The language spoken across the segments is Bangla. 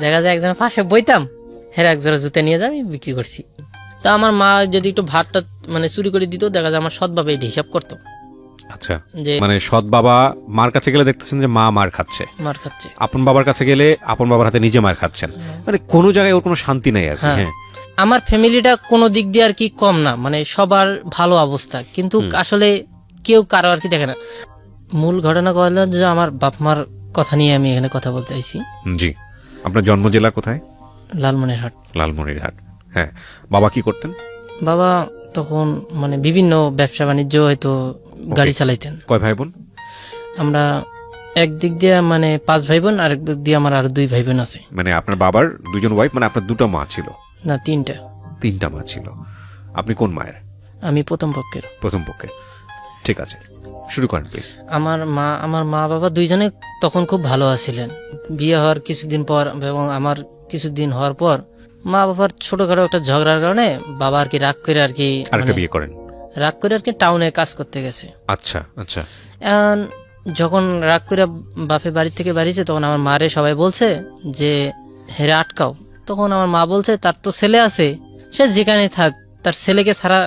দেখা যায় একজনের পাশে বইতাম, হেরা এক জোড়া জুতা নিয়ে যা আমি বিক্রি করছি। তা আমার মা যদি একটু ভাতটা মানে চুরি করে দিত, দেখা যায় আমার সৎ বাবা এটা হিসাব করতো। আচ্ছা, যে মানে সৎ বাবা মার কাছে গেলে দেখতেছেন যে মা মার খাচ্ছে, মার খাচ্ছে, আপন বাবার কাছে গেলে আপন বাবার হাতে নিজে মার খাচ্ছেন, মানে কোনো জায়গায় ওর কোনো শান্তি নাই আর কি। হ্যাঁ। হ্যাঁ, আমার ফ্যামিলিটা কোনো দিক দিয়ে আর কি কম না, মানে সবার ভালো অবস্থা, কিন্তু আসলে কেউ কারো আর কি দেখে না। মূল ঘটনা হলো যে আমার বাপ মার কথা নিয়ে আমি এখানে কথা বলতে চাইছি। জি। আপনার জন্ম জেলা কোথায়? লালমনিরহাট। লালমনিরহাট। হ্যাঁ, বাবা কি করতেন? বাবা তখন মানে বিভিন্ন ব্যবসা বাণিজ্য, হয়তো গাড়ি চালাইতেন। কয় ভাই বোন? আমরা একদিক দিয়ে মানে 5 ভাই বোন, আরেক দিক দিয়ে আমার আরো 2 ভাই বোন আছে। মানে আপনার বাবার 2জন ওয়াইফ, মানে আপনার 2টা মা ছিল? না, 3টা। 3টা মা ছিল। আপনি কোন মায়ের? আমি প্রথম পক্ষের। প্রথম পক্ষে। ঠিক আছে, শুরু করেন প্লিজ। আমার মা বাবা 2জনে তখন খুব ভালো আছিলেন। বিয়ে হওয়ার কিছুদিন পর এবং আমার কিছুদিন হওয়ার পর মা বাবার ছোটখাটো একটা ঝগড়ার কারণে বাবা আর কি রাগ করে আর কি আরেকটা বিয়ে করেন? রাগ করে আর কি টাউনে কাজ করতে গেছে। আচ্ছা আচ্ছা। এখন যখন রাগ করে বাপের বাড়ি থেকে বাড়িছে, তখন আমার মারে সবাই বলছে যে হেরে আটকাও। তখন আমার মা বলছে তার তো ছেলে আছে, সে যেখানে থাক, তার ছেলেকে ছাড়া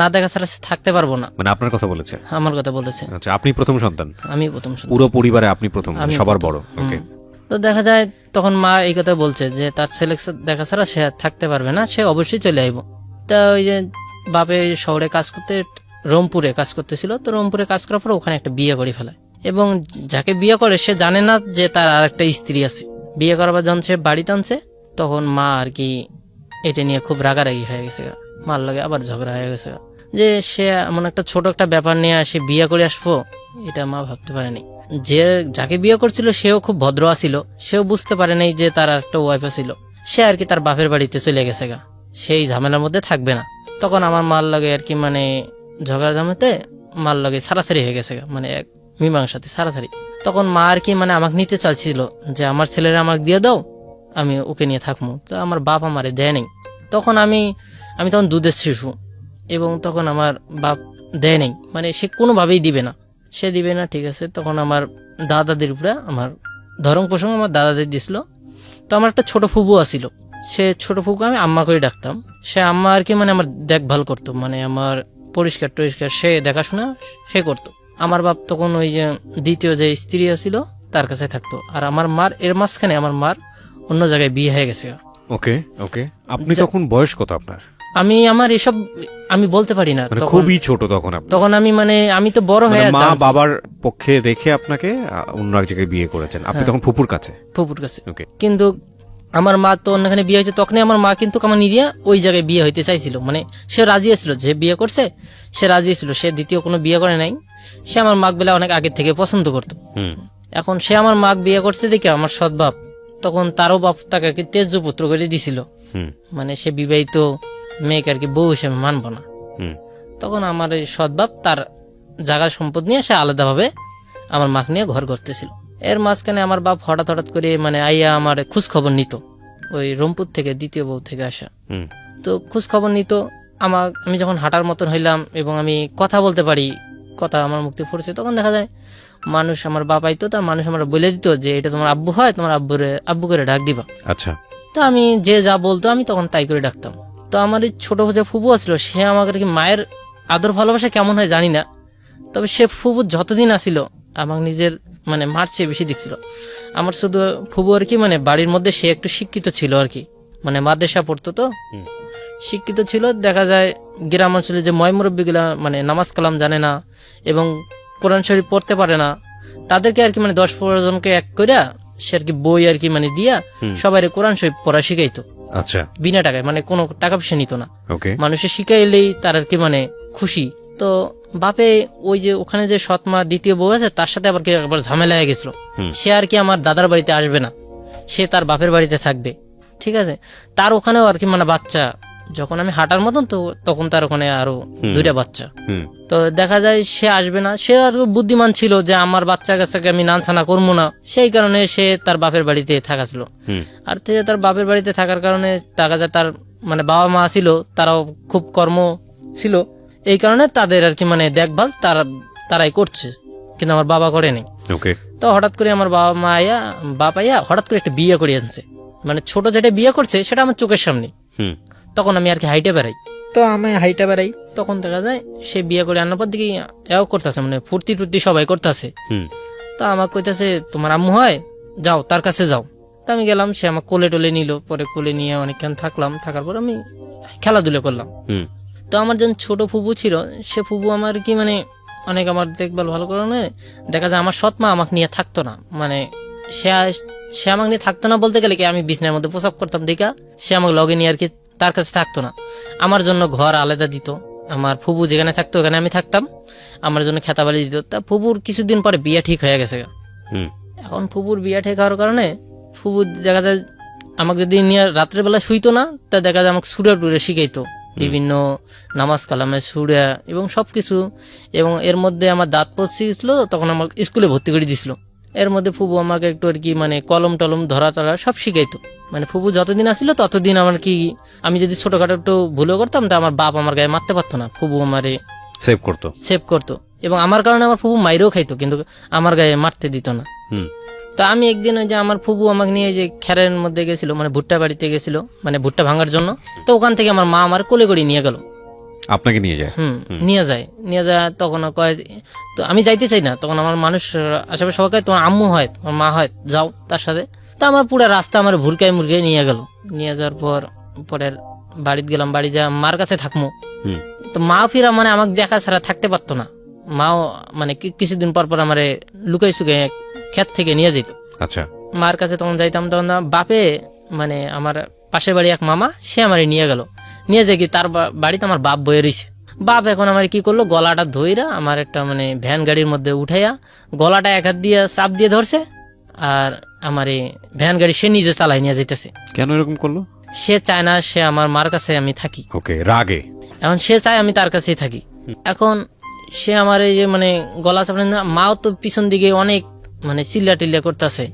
না দেখা ছাড়া সে থাকতে পারবো না। মানে আপনার কথা বলেছে? আমার কথা বলেছে। আচ্ছা, আপনি প্রথম সন্তান? আমি প্রথম সন্তান। পুরো পরিবারে আপনি প্রথম, আমি সবার প্রথম। বড়? ওকে। তো দেখা যায় তখন মা এই কথা বলছে যে তার ছেলে দেখা ছাড়া সে থাকতে পারবে না, সে অবশ্যই চলে আইব। তা ওই যে বাপে শহরে কাজ করতে, রংপুরে কাজ করতেছিল, তো রংপুরে কাজ করার পর ওখানে একটা বিয়ে করে ফেলায়, এবং যাকে বিয়ে করে সে জানে না যে তার আর একটা স্ত্রী আছে। বিয়ে করার যখন সে বাড়িতে আনছে, তখন মা আর কি এটা নিয়ে খুব রাগারাগি হয়ে গেছে, মার লাগে আবার ঝগড়া হয়ে গেছে, যে সে এমন একটা ছোট একটা ব্যাপার নিয়ে সে বিয়ে করে আসবো, এটা মা ভাবতে পারেনি। যে যাকে বিয়ে করছিল সেও খুব ভদ্র আছিল, সেও বুঝতে পারে নাই যে তার একটা ওয়াইফ ছিল। সে আর কি তার বাপের বাড়িতে চলে গেছে গা, সেই ঝামেলার মধ্যে থাকবে না। তখন আমার মার লাগে আর কি মানে ঝগড়া ঝামেতে মার লাগে ছাড়াছাড়ি হয়ে গেছে গা, মানে এক মীমাংসাতে ছাড়াছাড়ি। তখন মা আর কি মানে আমাকে নিতে চাইছিল যে আমার ছেলেরা আমাকে দিয়ে দাও, আমি ওকে নিয়ে থাকবো। তো আমার বাপ আমারে দেয় নেই। তখন আমি তখন দুধের শিশু, এবং তখন আমার বাপ দেয় নেই, মানে সে কোনোভাবেই দিবে না, সে দিবে না। ঠিক আছে, তখন আমার দাদাদের উপরে আমার ধরং প্রসঙ্গ আমার দাদাদের দিছিল। তো আমার একটা ছোট ফুবু আছিল, সে ছোট ফুবুকে আমি আম্মা করে ডাকতাম। সে আম্মা আর কি মানে আমার দেখভাল করতো, মানে আমার পরিষ্কার টরিষ্কার সে দেখাশোনা সে করতো। আমার বাপ তখন ওই যে দ্বিতীয় যে স্ত্রী আছিল তার কাছে থাকতো, আর আমার মার এর মাঝখানে আমার মার অন্য জায়গায় বিয়ে হয়ে গেছে। ওকে ওকে। আপনি তখন বয়স কত আপনার? আমার এসব আমি বলতে পারি না, মানে খুবই ছোট তখন আপনি? তখন আমি তো বড় হয়ে মা বাবার পক্ষে রেখে আপনাকে অন্য এক জায়গায় বিয়ে করেছেন, আপনি তখন ফুপুর কাছে? ফুপুর কাছে। ওকে। কিন্তু আমার মা তো অন্যখানে বিয়ে হয়েছে, তখনই আমার মা কিন্তু আমার নিয়ে ওই জায়গায় বিয়ে হইতে চাইছিল, মানে সে রাজি ছিল, যে বিয়ে করছে সে রাজি ছিল, সে দ্বিতীয় কোনো বিয়ে করে নাই। সে আমার মাক বেলা অনেক আগে থেকে পছন্দ করতো। এখন সে আমার মাক বিয়ে করছে দেখে আমার সৎ বাপ তখন তারও বাপ তাকে আর কি তেজ পুত্র করে দিছিল, মানে সে বিবাহিত মেয়েকে আর কি বউ হিসেবে মানব না। তখন আমার এই সৎ বাপ তার জায়গা সম্পদ নিয়ে সে আলাদাভাবে আমার মাক নিয়ে ঘর করতেছিল। এর মাঝখানে আমার বাপ হঠাৎ করে মানে আইয়া আমার খোঁজ খবর নিত, ওই রংপুর থেকে দ্বিতীয় বউ থেকে আসা। তো খোঁজ খবর নিত আমি যখন হাঁটার মতন হইলাম এবং আমি কথা বলতে পারি, কথা আমার মুক্তি পড়ছে, তখন দেখা যায় মানুষ আমার বাপ আইতো, তা মানুষ আমার বলে দিত যে এটা তোমার আব্বু হয়, তোমার আব্বু করে ডাক দিবা। আচ্ছা। তো আমি যে যা বলতো আমি তখন তাই করে ডাকতাম। তো আমার এই ছোট যে ফুবু আছিল, সে আমাকে কি মায়ের আদর ভালোবাসা কেমন হয় জানি না, তবে সে ফুবু যতদিন আসিল আমাকে নিজের মানে মার চেয়ে বেশি দেখছিল। আমার শুধু ফুবু আর কি মানে বাড়ির মধ্যে সে একটু শিক্ষিত ছিল আর কি, মানে মাদ্রাসা পড়তো, তো শিক্ষিত ছিল। দেখা যায় গ্রাম অঞ্চলে যে ময়মুরব্বীগুলা মানে নামাজ কালাম জানে না এবং কোরআন শরীফ পড়তে পারে না, তাদেরকে আর কি মানে 10-15 জনকে এক করে সে আর কি বই আর কি মানে দিয়া সবাই কোরআন শরীফ পড়া শিখাইতো। আচ্ছা। বিনা টাকায়, মানে কোনো টাকা পয়সা নিত না, ওকে। মানুষের শিখাইলেই তার আর কি মানে খুশি। তো বাপে ওই যে ওখানে যে সৎমা দ্বিতীয় বউ আছে তার সাথে আবার ঝামেলা হয়ে গেছিল। সে আর কি আমার দাদার বাড়িতে আসবে না, সে তার বাপের বাড়িতে থাকবে। ঠিক আছে, তার ওখানেও আর কি মানে বাচ্চা, যখন আমি হাঁটার মতন তো তখন তার ওখানে আরো 2টা বাচ্চা। তো দেখা যায় সে আসবে না, সে আর বুদ্ধিমান ছিল যে আমার বাচ্চা কাচ্চাকে আমি নানছানা করবো না, সেই কারণে সে তার বাপের বাড়িতে থাকা ছিল। আর থেকে তার বাপের বাড়িতে থাকার কারণে দেখা যায় তার মানে বাবা মা ছিল, তারাও খুব কর্ম ছিল, এই কারণে তাদের আর কি মানে দেখভাল তারাই করছে, কিন্তু আমার বাবা করেনি। ওকে। তো হঠাৎ করে আমার বাপ আইয়া হঠাৎ করে একটা বিয়ে করে আনছে, মানে ছোট যেটা বিয়ে করছে সেটা আমার চোখের সামনে। হুম তখন আমি আর কি হাইটে বেড়াই, তো আমি হাইটে বেড়াই, তখন দেখা যায় সে বিয়ে করে আনার পর দিকে এও করতেছে, মানে ফুর্তি টুর্তি সবাই করতেছে। হুম তো আমাকে কইতাছে তোমার আম্মু হয়, যাও তার কাছে যাও। তো আমি গেলাম, সে আমার কোলে টোলে নিল, পরে কোলে নিয়ে অনেকক্ষণ থাকলাম, থাকার পর আমি খেলাধুলা করলাম। হুম তো আমার যখন ছোট ফুবু ছিল, সে ফুবু আমার কি মানে অনেক আমার দেখভাল ভালো কারণে দেখা যায় আমার সৎ মা আমাকে নিয়ে থাকতো না, মানে সে সে আমাকে নিয়ে থাকতো না বলতে গেলে কি আমি বিছনার মধ্যে প্রসাব করতাম দেখা সে আমাকে লগে নিয়ে আর কি তার কাছে থাকতো না। আমার জন্য ঘর আলাদা দিত, আমার ফুবু যেখানে থাকতো ওখানে আমি থাকতাম, আমার জন্য খেতাবালি দিত। তা ফুবুর কিছুদিন পরে বিয়ে ঠিক হয়ে গেছে। হুম এখন ফুবুর বিয়ে ঠিক হওয়ার কারণে ফুবু দেখা যায় আমাকে যদি নিয়ে রাত্রেবেলা শুইতো না, তা দেখা যায় আমাকে সুরে টুরে শিখাইতো বিভিন্ন নামাজ কালামে সুরা এবং সবকিছু। এবং এর মধ্যে আমার দাঁত পড়ছিল, তখন আমার স্কুলে ভর্তি করে দিছিল। এর মধ্যে ফুবু আমাকে একটু আর কি মানে কলম টলম ধরা টরা সব শিখাইতো। মানে ফুবু যতদিন আসছিল ততদিন আমার কি আমি যদি ছোটখাটো একটু ভুলও করতাম তা আমার বাপ আমার গায়ে মারতে পারতো না, ফুবু আমারে সেভ করতো। সেভ করতো। এবং আমার কারণে আমার ফুবু মাইরেও খাইতো, কিন্তু আমার গায়ে মারতে দিত না। হুম তা আমি একদিন ওই যে আমার ফুবু আমাকে নিয়ে যে খেরের মধ্যে গেছিল, মানে ভুট্টা বাড়িতে গেছিল, মানে ভুট্টা ভাঙার জন্য। তো ওখান থেকে আমার মা আমার কোলে করে নিয়ে গেল। আপনাকে নিয়ে যায়? নিয়ে যায় তখন কয়, তো আমি যাইতে চাই না, তখন আমার মানুষ আশেপাশে সবাই কয় তোমার আম্মু হয় তোমার মা হয় যাও তার সাথে। তা আমার পুরো রাস্তা আমার ভুরকায় মুরগায় নিয়ে গেল। নিয়ে যাওয়ার পর পরের বাড়িতে গেলাম, বাড়ি যা মার কাছে থাকবো। তো মা ফিরা মানে আমাকে দেখা ছাড়া থাকতে পারতো না। মাও মানে কিছুদিন পর পর আমারে লুকাই সুকাই ক্ষেত থেকে নিয়ে যেত। আচ্ছা। মার কাছে তখন যাইতাম, তখন বাপে মানে আমার পাশের বাড়ি এক মামা সে আমারে নিয়ে গেল। নিয়ে যাই কি তার বাড়িতে আমার বাপ বয়ে রয়েছে। বাপ এখন আমার কি করলো, গলাটা ধইরা আমার একটা মানে ভ্যান গাড়ির মধ্যে উঠাইয়া গলাটা এক হাত দিয়ে চাপ দিয়ে ধরছে, আর আমার এই ভ্যান গাড়ি সে নিজে চালাই নিয়ে যেতেছে। কেন এরকম করলো? সে চায় না সে আমার মার কাছে আমি থাকি। ওকে, রাগে। এখন সে চায় আমি তার কাছেই থাকি। এখন সে আমার এই যে মানে গলা চাপড়ে, মাও তো পিছন দিকে অনেক মানে চিল্লা টিল্লা করতেছে,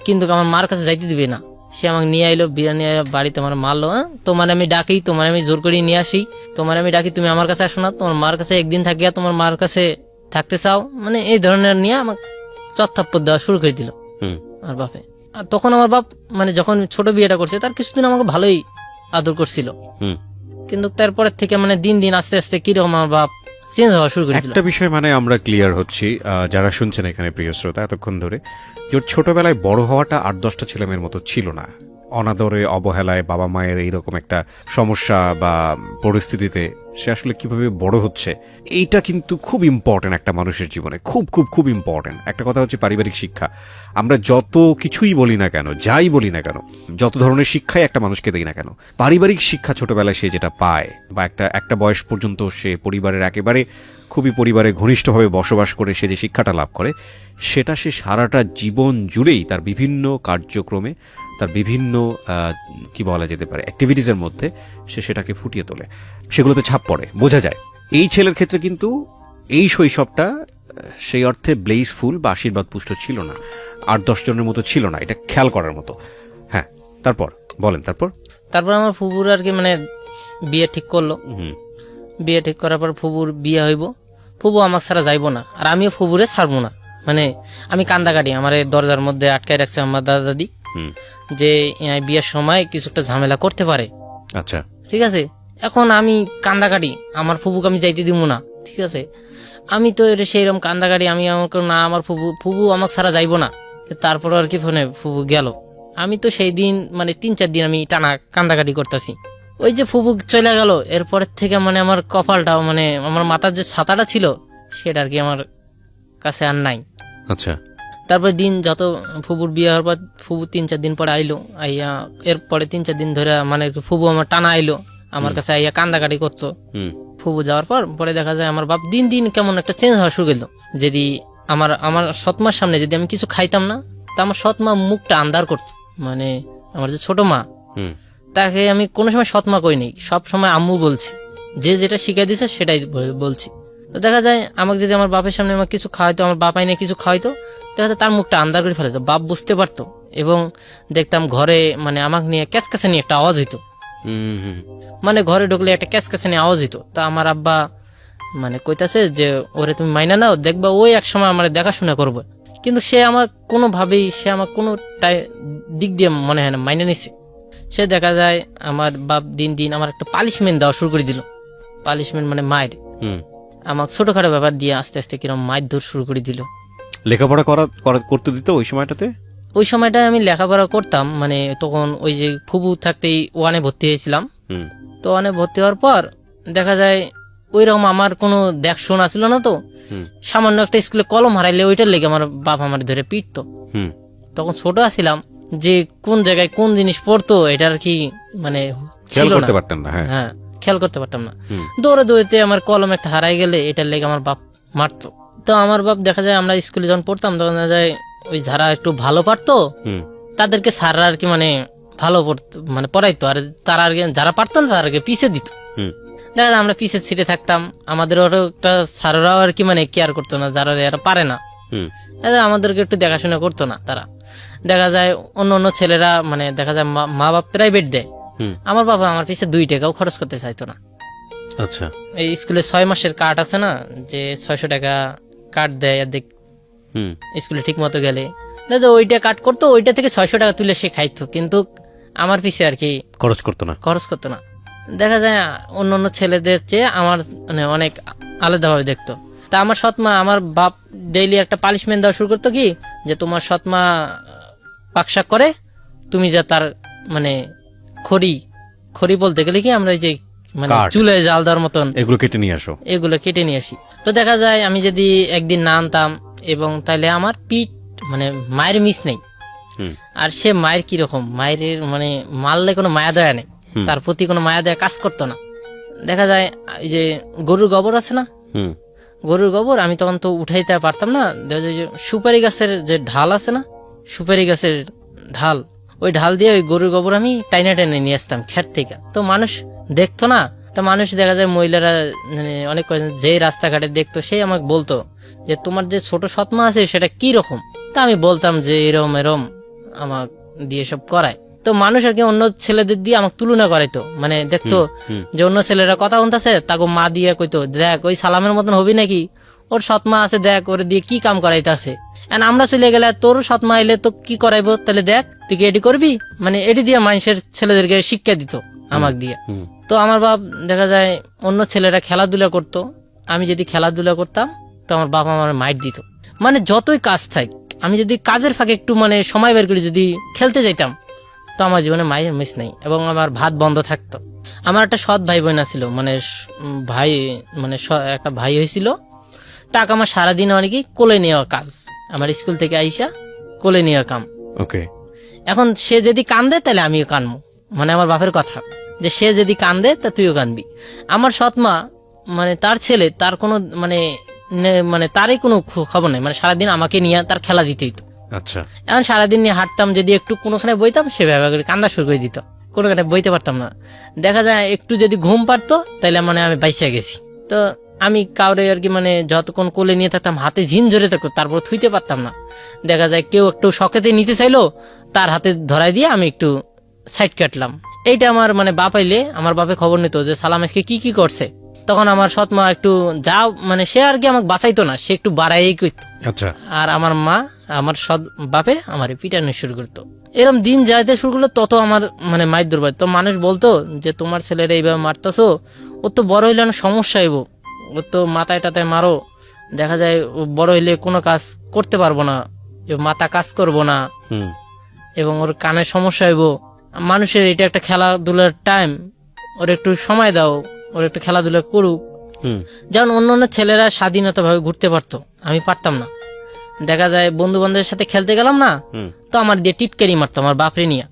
কিন্তু আমার মার কাছে যাইতে দিবে না। সে আমাকে নিয়ে আইলো, বিরিয়ানি বাড়িতে আমার মারলো। হ্যাঁ, তোমার আমি ডাকি, তোমার আমি জোর করে নিয়ে আসি, তোমার আমি ডাকি, তুমি আমার কাছে আসো না, তোমার মার কাছে একদিন থাকিয়া তোমার মার কাছে থাকতে চাও, মানে এই ধরনের নিয়ে আমাকে চত্থাপ্পর দেওয়া শুরু করে দিল আমার বাপে। আর তখন আমার বাপ মানে যখন ছোট বিয়েটা করছে তার কিছুদিন আমাকে ভালোই আদর করছিল, কিন্তু তারপরের থেকে মানে দিন দিন আস্তে আস্তে কিরকম আমার বাপ চেঞ্জ হওয়া শুরু করে দিল। একটা বিষয় মানে আমরা ক্লিয়ার হচ্ছি, যারা শুনছেন এখানে প্রিয় শ্রোতা এতক্ষণ ধরে, যে ছোটবেলায় বড় হওয়াটা 8-10টা ছেলেমেয়ের মতো ছিল না। অনাদরে অবহেলায় বাবা মায়ের এইরকম একটা সমস্যা বা পরিস্থিতিতে সে আসলে কিভাবে বড় হচ্ছে, এইটা কিন্তু খুব ইম্পর্টেন্ট একটা মানুষের জীবনে, খুব খুব খুব ইম্পর্টেন্ট একটা কথা হচ্ছে পারিবারিক শিক্ষা। আমরা যত কিছুই বলি না কেন, যাই বলি না কেন, যত ধরনের শিক্ষাই একটা মানুষকে দেই না কেন, পারিবারিক শিক্ষা ছোটবেলায় সে যেটা পায় বা একটা বয়স পর্যন্ত সে পরিবারের একেবারে খুবই পরিবারে ঘনিষ্ঠভাবে বসবাস করে সে যে শিক্ষাটা লাভ করে, সেটা সে সারাটা জীবন জুড়েই তার বিভিন্ন কার্যক্রমে, তার বিভিন্ন কি বলা যেতে পারে অ্যাক্টিভিটিসের মধ্যে সে সেটাকে ফুটিয়ে তোলে, সেগুলোতে ছাপ পড়ে, বোঝা যায়। এই ছেলের ক্ষেত্রে কিন্তু এই শৈশবটা সেই অর্থে ব্লেসফুল বা আশীর্বাদ পুষ্ট ছিল না, 8-10 জনের মতো ছিল না, এটা খেয়াল করার মতো। হ্যাঁ, তারপর বলেন। তারপর আমার ফুবুর আর কি মানে বিয়ে ঠিক করলো। বিয়ে ঠিক করার পর ফুবুর বিয়ে হইব, ফুবু আমার ছাড়া যাইবো না, আর আমিও ফুবুরে ছাড়বো না। মানে আমি কান্দাকাটি, আমার এই দরজার মধ্যে আটকায় রাখছে আমার দাদা দাদি, যে বিয়ের সময় কিছু একটা ঝামেলা করতে পারে। আচ্ছা, ঠিক আছে। এখন আমি কান্দাকাটি, আমার ফুবুকে আমি যাইতে দিব না। ঠিক আছে, আমি তো এটা সেইরকম কান্দাকাটি, আমি আমাকে না, আমার ফুবু আমাকে ছাড়া যাইবো না। তারপর আর কি ফোনে ফুবু গেল। আমি তো সেই দিন মানে 3-4 দিন আমি টানা কান্দাকাটি করতেছি। ওই যে ফুবু চলে গেল, এরপরের থেকে মানে আমার কপালটাও মানে আমার মাথার যে ছাতাটা ছিল সেটা আর কি আমার কাছে আর নাই। আচ্ছা। তারপর দিন যত ফুবুর বিয়ে হওয়ার পর ফুবু 3-4 দিন পরে আইলো, আইয়া এরপরে 3-4 দিন ধরে মানে ফুবু আমার টানা আইলো আমার কাছে, আইয়া কান্দাকাটি করতো। ফুবু যাওয়ার পর পরে দেখা যায় আমার বাপ দিন দিন কেমন একটা চেঞ্জ হওয়া শুরু করলো। যদি আমার সৎমার সামনে যদি আমি কিছু খাইতাম না, তা আমার সৎমা মুখটা আন্দার করতো। মানে আমার যে ছোট মা, তাকে আমি কোনো সময় সৎমা কই নেই, সব সময় আম্মু বলছি, যে যেটা শিখিয়ে দিছে সেটাই বলছি। তো দেখা যায় আমাকে যদি আমার বাপের সামনে আমার কিছু খাওয়াইতো, আমার বাপ আইনে কিছু খাওয়াইতো, দেখা যায় তার মুখটা আন্দার করে ফেলাইতো, বাপ বুঝতে পারতো। এবং দেখতাম ঘরে মানে আমাকে নিয়ে ক্যাসক্যাসে নিয়ে একটা আওয়াজ হইতো, মানে ঘরে ঢুকলে একটা ক্যাসক্যাসে নিয়ে আওয়াজ হইতো। তা আমার আব্বা মানে কইতাছে যে ওরে তুমি মাইনা নাও, দেখবা ওই এক সময় আমার দেখাশোনা করবো। কিন্তু সে আমার কোনোভাবেই সে আমার কোনো দিক দিয়ে মনে হয় না মাইনে নিছে। সে দেখা যায় আমার বাপ দিন দিন আমার একটা পালিশমেন্ট দেওয়া শুরু করে দিল। পালিশমেন্ট মানে মায়ের, হুম। আমাকে ছোটখাটো ব্যাপার দিয়ে আস্তে আস্তে কিরম মায়ের দূর শুরু করে দিল। লেখাপড়া করতে দিত ওই সময়টাতে? ওই সময়টায় আমি লেখাপড়া করতাম, মানে তখন ওই যে ফুবু থাকতেই ওয়ানে ভর্তি হয়েছিলাম। হুম। তো ওয়ানে ভর্তি হওয়ার পর দেখা যায় ওইরকম আমার কোনো দেখশোনা ছিল না। তো হুম। সামান্য একটা স্কুলে কলম হারাইলে ওইটার লেগে আমার বাপ আমার ধরে পিটতো। হুম। তখন ছোট আছিলাম, যে কোন জায়গায় কোন জিনিস পড়তো এটা আর কি মানে খেয়াল ছিল না। করতে পারতেন না। হ্যাঁ। হ্যাঁ, খেয়াল করতে পারতাম না। হুম। দৌড়ে দৌড়েতে আমার কলম একটা হারাই গেলে এটার লেগে আমার বাপ মারতো। তো আমার বাপ দেখা যায় আমরা স্কুলে যখন পড়তাম তখন দেখা যায় ওই যারা একটু ভালো পারতো হুম। তাদেরকে স্যাররা আর কি মানে ভালো পড়তো, মানে পড়াইতো, আর তারা আর কি যারা পারতো না তাদেরকে পিছিয়ে দিত। হুম। দেখা যায় আমরা পিছের সিটে থাকতাম, আমাদের ওরও একটা স্যাররাও আর কি মানে কেয়ার করতো না, যারা এরা পারে না হুম। আমাদেরকে একটু দেখাশোনা করতো না তারা। দেখা যায় অন্য অন্য ছেলেরা মানে দেখা যায় মা বাপ প্রাইভেট দেয়, হুম। আমার বাবা আমার পিছে 2 টাকাও খরচ করতে চাইতো না। আচ্ছা। এই স্কুলে 6 মাসের কার্ড আছে না, যে 600 টাকা কার্ড দেয় অর্ধেক হুম। স্কুলে ঠিক মতো গেলে, ওইটা কাট করতো, ওইটা থেকে 600 টাকা তুলে সে খাইতো, কিন্তু আমার পিছে আর কি খরচ করতো না। খরচ করতো না। দেখা যায় অন্য অন্য ছেলেদের চেয়ে আমার মানে অনেক আলাদাভাবে দেখতো। তা আমার সৎমা, আমার বাপ ডেইলি একটা পানিশমেন্ট দেওয়া শুরু করতো কি, যে তোমার সৎমা পাকশাক করে, তুমি যা তার মানে খড়ি খড়ি বলতে গেলে কি আমরা এই যে মানে কাঠ। চুলে জাল দেওয়ার মতন এগুলো কেটে নিয়ে আসো। এগুলো কেটে নিয়ে আসি। তো দেখা যায় আমি যদি একদিন না আনতাম এবং তাহলে আমার পিঠ মানে মায়ের মিস নেই। হুম। আর সে মায়ের কিরকম, মায়ের মানে মারলে কোনো মায়া দয়া নেই, তার প্রতি কোনো মায়া দয়া কাজ করতো না। দেখা যায় এই যে গরুর গোবর আছে না, হুম। গরুর গোবর আমি তখন তো উঠাইতে পারতাম না। দেখা যায় যে সুপারি গাছের যে ঢাল আছে না, সুপারি গাছের ঢাল, ওই ঢাল দিয়ে ওই গরুর গোবর আমি টাইনা টাইনে নিয়ে আসতাম খেত থেকে। তো মানুষ দেখতো না, তা মানুষ দেখা যায় মহিলারা মানে অনেক যে রাস্তাঘাটে দেখতো সেই আমাকে বলতো যে তোমার যে ছোট সৎমা আছে সেটা কি রকম। তা আমি বলতাম যে এরম এরম আমাক দিয়ে সব করায়। তো মানুষ আর কি অন্য ছেলেদের দিয়ে আমাকে তুলনা করাইতো, মানে দেখতো যে অন্য ছেলেরা কথা শুনতেছে তাকে মা দিয়ে কইতো দেখ ওই সালামের মতন হবি নাকি, ওর সৎমা আছে দেখ ওরে দিয়ে কি কাম করাইতেছে। আমরা চলে গেলে তোর সৎমা এলে তো কি করাইবো, তাহলে দেখ তুই কি এটি করবি, মানে এটি দিয়ে মানুষের ছেলেদেরকে শিক্ষা দিত আমাকে দিয়ে। তো আমার বাপ দেখা যায় অন্য ছেলেরা খেলাধুলা করতো, আমি যদি খেলাধুলা করতাম তো আমার বাবা আমার মাইট দিত। মানে যতই কাজ থাক, আমি যদি কাজের ফাঁকে একটু মানে সময় বের করে যদি খেলতে যাইতাম তো আমার জীবনে মায়ের মিস নেই, এবং আমার ভাত বন্ধ থাকতো। আমার একটা সৎ ভাই বোন ছিল, মানে ভাই মানে একটা ভাই হয়েছিল, তাকে আমার সারাদিন মানে কি কোলে নেওয়া কাজ, আমার স্কুল থেকে আইসা কোলে নেওয়া কাম। ওকে। এখন সে যদি কান্দে তাহলে আমিও কানবো, মানে আমার বাপের কথা যে সে যদি কান্দে তা তুইও কানবি। আমার সৎমা মানে তার ছেলে তার কোনো মানে মানে তারই কোনো খবর নেই, মানে সারাদিন আমাকে নিয়ে তার খেলা দিতে হইতো। আচ্ছা। এখন সারাদিন নিয়ে হাঁটতাম, যদি একটু কোনোখানে বইতাম সে ব্যবহার করে কান্দা শুরু করে দিত, কোনোখানে বইতে পারতাম না। দেখা যায় একটু যদি ঘুম পারতো তাহলে মানে আমি বাইসা গেছি। তো আমি কাউরে আর কি মানে যতক্ষণ কোলে নিয়ে থাকতাম হাতে ঝিন ধরে থাকতো, তারপর থুইতে পারতাম না। দেখা যায় কেউ একটু শখেতে নিতে চাইলো, তার হাতে ধরাই দিয়ে আমি একটু সাইড কাটলাম। এইটা আমার মানে বাপ আইলে আমার বাপে খবর নিত যে সালাম আজকে কি কি করছে, তখন আমার সৎমা একটু যা মানে সে আর কি আমাকে বাঁচাইতো না, সে একটু বাড়াই করতো। আচ্ছা। আর আমার মা আমার সৎ বাপে আমার পিটানো শুরু করতো। এরম দিন যাইতে শুরু করলো তত আমার মানে মায়ের দুর্বল। তো মানুষ বলতো যে তোমার ছেলেরা এইভাবে মারতেছো, ও তো বড় হইলে না সমস্যা হইব, ও তো মাথায় টাথায় মারো, দেখা যায় ও বড় হইলে কোনো কাজ করতে পারবো না, মাথা কাজ করবো না, এবং ওর কানের সমস্যা হইব। মানুষের এটা একটা খেলাধুলার টাইম, ওর একটু সময় দাও, ওর একটু খেলাধুলা করুক। যেমন অন্য অন্য ছেলেরা স্বাধীনতাভাবে ঘুরতে পারতো, আমি পারতাম না। দেখা যায় বন্ধু বান্ধবের সাথে খেলতে গেলাম না, তো আমার দিয়ে টিটকারি মারতো আমার বাপরে নিয়ে।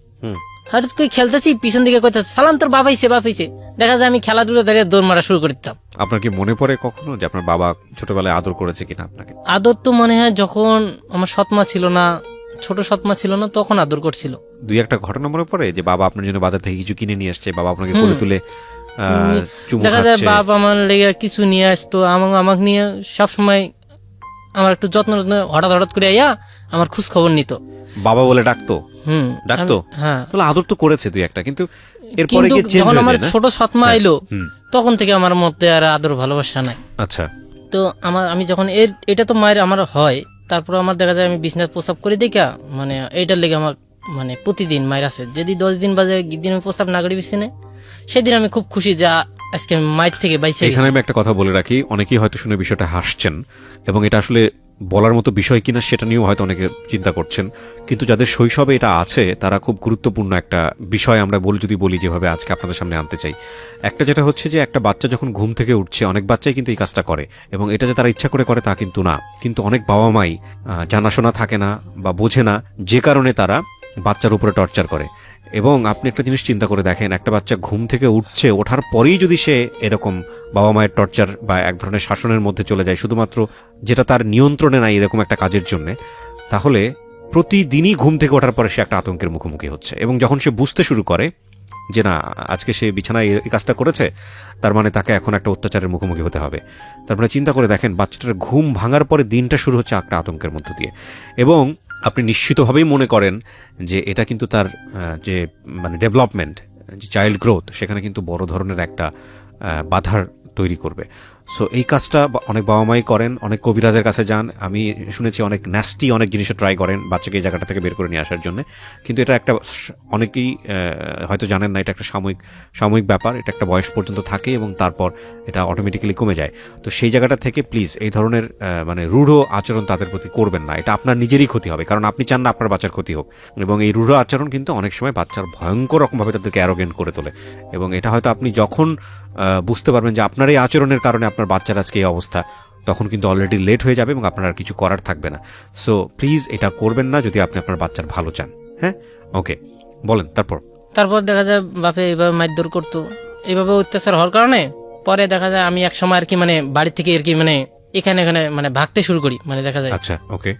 হঠাৎ করে খেলতেছি পিছন দিকে কইতে সালাম তোর বাবাইছে বাপাইছে, দেখা যায় আমি খেলাধুলা দাঁড়িয়ে দৌড় মারা শুরু করে দিতাম। আপনার কি মনে পড়ে কখনো যে আপনার বাবা ছোটবেলায় আদর করেছে কিনা আপনাকে? আদর তো মনে হয় যখন আমার সৎমা ছিল না, ছোট সৎমা ছিল না, তখন আদর করছিল। দুই একটা ঘটনা মনে পড়ে যে বাবা আপনার জন্য বাজার থেকে কিছু কিনে নিয়ে আসছে, বাবা আপনাকে কোলে তুলে চুমু দেখা যায় খাচ্ছে? বাপ আমার লেগে কিছু নিয়ে আসতো, আমাকে নিয়ে সবসময় আমার একটু যত্ন হঠাৎ হঠাৎ করে আইয়া আমার খোঁজ খবর নিত, বাবা বলে ডাকতো? ডাকতো? হ্যাঁ। তাহলে আদর তো করেছে দুই একটা, কিন্তু এরপরে কিন্তু গিয়ে চেঞ্জ যখন হয়ে আমার যায় না? ছোট সৎমা আইলো তখন থেকে আমার মধ্যে আর আদর ভালোবাসা নাই। আচ্ছা। তো আমি যখন এটা তো মায়ের আমার হয়, তারপর আমার দেখা যায় আমি বিছনায় প্রস্রাব করে দেখা মানে এইটার লেগে আমার মানে প্রতিদিন মায়ের আছে যদি 10 দিন বাজে দিন আমি প্রস্রাব না করি বিছানে সেদিন আমি খুব খুশি যে আজকে আমি মায়ের থেকে বাইছে এখানে আমি একটা কথা বলে রাখি, অনেকেই হয়তো শুনে বিষয়টা হাসছেন এবং এটা আসলে বলার মতো বিষয় কিনা সেটা নিয়েও হয়তো অনেকে চিন্তা করছেন, কিন্তু যাদের শৈশবে এটা আছে তারা খুব গুরুত্বপূর্ণ একটা বিষয় আমরা যদি বলি যেভাবে আজকে আপনাদের সামনে আনতে চাই। একটা যেটা হচ্ছে যে একটা বাচ্চা যখন ঘুম থেকে উঠছে, অনেক বাচ্চাই কিন্তু এই কাজটা করে এবং এটা যে তারা ইচ্ছা করে করে তা কিন্তু না, কিন্তু অনেক বাবা মাই জানাশোনা থাকে না বা বোঝে না, যে কারণে তারা বাচ্চার উপরে টর্চার করে। এবং আপনি একটা জিনিস চিন্তা করে দেখেন, একটা বাচ্চা ঘুম থেকে উঠছে, ওঠার পরেই যদি সে এরকম বাবা মায়ের টর্চার বা এক ধরনের শাসনের মধ্যে চলে যায় শুধুমাত্র যেটা তার নিয়ন্ত্রণে নাই এরকম একটা কাজের জন্য, তাহলে প্রতিদিনই ঘুম থেকে ওঠার পরে সে একটা আতঙ্কের মুখোমুখি হচ্ছে। এবং যখন সে বুঝতে শুরু করে যে না আজকে সে বিছানায় এই কাজটা করেছে, তার মানে তাকে এখন একটা অত্যাচারের মুখোমুখি হতে হবে। তারপরে চিন্তা করে দেখেন বাচ্চাটার ঘুম ভাঙার পরে দিনটা শুরু হচ্ছে একটা আতঙ্কের মধ্য দিয়ে। এবং আপনি নিশ্চিতভাবেই মনে করেন যে এটা কিন্তু তার যে মানে ডেভেলপমেন্ট, যে চাইল্ড গ্রোথ, সেখানে কিন্তু বড় ধরনের একটা বাধার তৈরি করবে। সো এই কাজটা অনেক বাবা মাই করেন, অনেক কবিরাজের কাছে যান, আমি শুনেছি অনেক ন্যাস্টি অনেক জিনিসও ট্রাই করেন বাচ্চাকে এই জায়গাটা থেকে বের করে নিয়ে আসার জন্য। কিন্তু এটা একটা অনেকেই হয়তো জানেন না, এটা একটা সাময়িক ব্যাপার, এটা একটা বয়স পর্যন্ত থাকে এবং তারপর এটা অটোমেটিক্যালি কমে যায়। তো সেই জায়গাটা থেকে প্লিজ এই ধরনের মানে রূঢ় আচরণ তাদের প্রতি করবেন না, এটা আপনার নিজেরই ক্ষতি হবে, কারণ আপনি চান না আপনার বাচ্চার ক্ষতি হোক। এবং এই রূঢ় আচরণ কিন্তু অনেক সময় বাচ্চার ভয়ঙ্কর রকমভাবে তাদেরকে অ্যারোগেন্ট করে তোলে। এবং এটা হয়তো আপনি যখন বুঝতে পারবেন যে আপনার এই আচরণের কারণে আপনার বাচ্চার আজকে এই অবস্থা, তখন কিন্তু অলরেডি লেট হয়ে যাবে এবং আপনার আর কিছু করার থাকবে না। সো প্লিজ এটা করবেন না যদি আপনি আপনার বাচ্চার ভালো চান। হ্যাঁ, ওকে, বলেন। তারপর দেখা যায় বাপে এইভাবে মারধর করতো, এইভাবে অত্যাচার হওয়ার কারণে পরে দেখা যায় আমি এক সময় আর কি মানে বাড়ি থেকে আর কি মানে এখানে মানে ভাগতে শুরু করি। মানে দেখা যায় আচ্ছা, ওকে,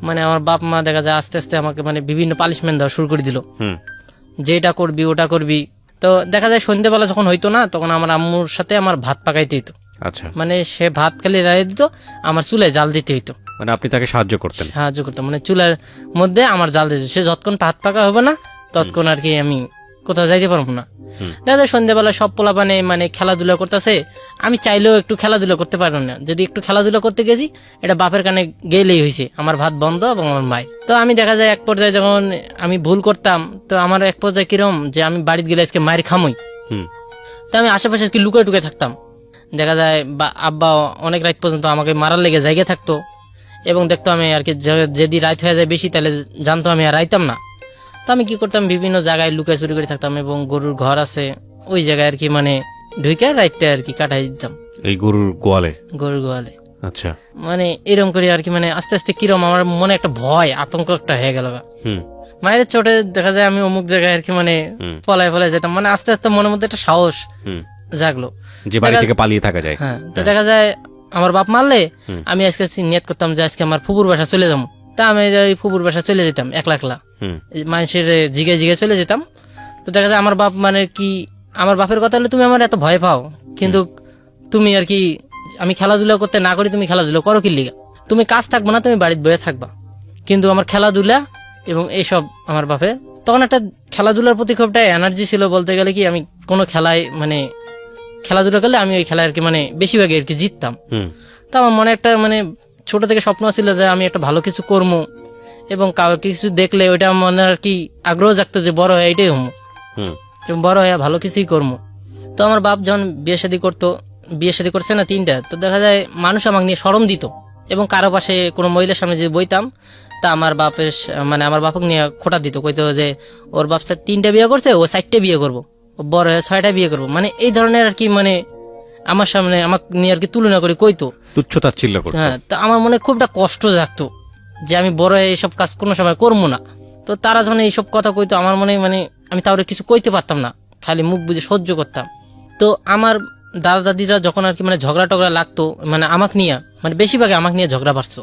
মানে আমার বাপ মা দেখা যায় আস্তে আস্তে আমাকে মানে বিভিন্ন পানিশমেন্ট দেওয়া শুরু করে দিল, যে এটা করবি ওটা করবি। তো দেখা যায় সন্ধ্যেবেলা যখন হইতো না, তখন আমার আম্মুর সাথে আমার ভাত পাকাইতে হইতো। আচ্ছা, মানে সে ভাত খালি রায় দিত, আমার চুলায় জাল দিতে হইতো। মানে আপনি তাকে সাহায্য করতেন? সাহায্য করতাম, মানে চুলার মধ্যে আমার জাল দিত। সে যতক্ষণ ভাত পাকা হবে না ততক্ষণ আর কি আমি কোথাও যাইতে পারবো না। দাদা সন্ধ্যাবেলা সব পোলাপানে মানে খেলাধুলা করতেছে, আমি চাইলেও একটু খেলাধুলা করতে পারবো না। যদি একটু খেলাধুলা করতে গেছি, এটা বাপের কানে গেলেই হয়েছে, আমার ভাত বন্ধ এবং আমার মায়ের। তো আমি দেখা যায় এক পর্যায়ে যখন আমি ভুল করতাম, তো আমার এক পর্যায়ে কিরম যে আমি বাড়িতে গেলে আজকে মায়ের খামই, তো আমি আশেপাশে আর কি লুকায় টুকে থাকতাম। দেখা যায় বা আব্বা অনেক রাত পর্যন্ত আমাকে মারার লেগে জায়গা থাকতো এবং দেখতো আমি আর কি যদি রাত হয়ে যায় বেশি, তাহলে জানতো আমি আর রাইতাম না। তো আমি কি করতাম, বিভিন্ন জায়গায় লুকায় চুরি করে থাকতাম এবং গরুর ঘর আছে ওই জায়গায় আর কি মানে ঢুকে রাইটটা আর কি কাটাই দিতাম এই গরুর গোয়ালে। আচ্ছা, মানে এরকম করে আর কি মানে আস্তে আস্তে কিরম আমার মনে একটা ভয় আতঙ্ক একটা হয়ে গেল। মায়ের চোটে দেখা যায় আমি অমুক জায়গায় আর কি মানে পলায় যেতাম, মানে আস্তে আস্তে মনের মধ্যে একটা সাহস জাগলো যে বাড়ি থেকে পালিয়ে থাকা যায়। হ্যাঁ, তো দেখা যায় আমার বাপ মারলে আমি আজকে নিয়ত করতাম যে আজকে আমার ফুপুর বাসা চলে যাবো। তা আমি ফুপুর বাসা চলে যেতাম একলা মানুষের জিগে চলে যেতাম। তো দেখা যায় আমার বাপ মানে কি, আমার বাপের কথা হলে তুমি আমার এত ভয় পাও, কিন্তু তুমি আর কি আমি খেলাধুলা করতে না করি, তুমি খেলাধুলা করো কি লিগা, তুমি কাজ থাকবো না, তুমি বাড়িতে বয়ে থাকবা, কিন্তু আমার খেলাধুলা এবং এইসব আমার বাপের তখন একটা খেলাধুলার প্রতি খুবটা এনার্জি ছিল। বলতে গেলে কি আমি কোনো খেলায় মানে খেলাধুলা করলে আমি ওই খেলায় আর কি মানে বেশিরভাগ আর কি জিততাম। তো আমার মনে একটা মানে ছোট থেকে স্বপ্ন ছিল যে আমি একটা ভালো কিছু করবো এবং কারো কিছু দেখলে ওইটা আমার মনে আর কি আগ্রহ জাগতো যে বড় হয়ে এটাই হমো এবং বড় হয়ে ভালো কিছুই করবো। তো আমার বাপ যখন বিয়ে শাদী করছে না 3টা, তো দেখা যায় মানুষ আমাকে নিয়ে শরম দিত এবং কারো পাশে কোনো মহিলার সামনে যে বইতাম, তা আমার বাপের মানে আমার বাপক নিয়ে খোটা দিত, কইতো যে ওর বাপ 3টা বিয়ে করছে, ও 4টে বিয়ে করবো, ও বড় হয়ে 6টা বিয়ে করবো, মানে এই ধরনের আর কি মানে আমার সামনে আমাকে নিয়ে আর কি তুলনা করে কইতো, তুচ্ছতাচ্ছিল্য করতো। হ্যাঁ, তো আমার মনে খুবটা কষ্ট জাগতো যে আমি বড় হয়ে এইসব কাজ কোনো সময় করবো না। তো তারা যখন এইসব কথা কইতো আমার মনে মানে আমি তাহলে কিছু কইতে পারতাম না, খালি মুখ বুঝে সহ্য করতাম। তো আমার দাদা দাদিরা যখন আর কি মানে ঝগড়া টগড়া লাগতো, মানে আমাকে নিয়ে মানে বেশিরভাগ আমাকে নিয়ে ঝগড়া বাড়ছো,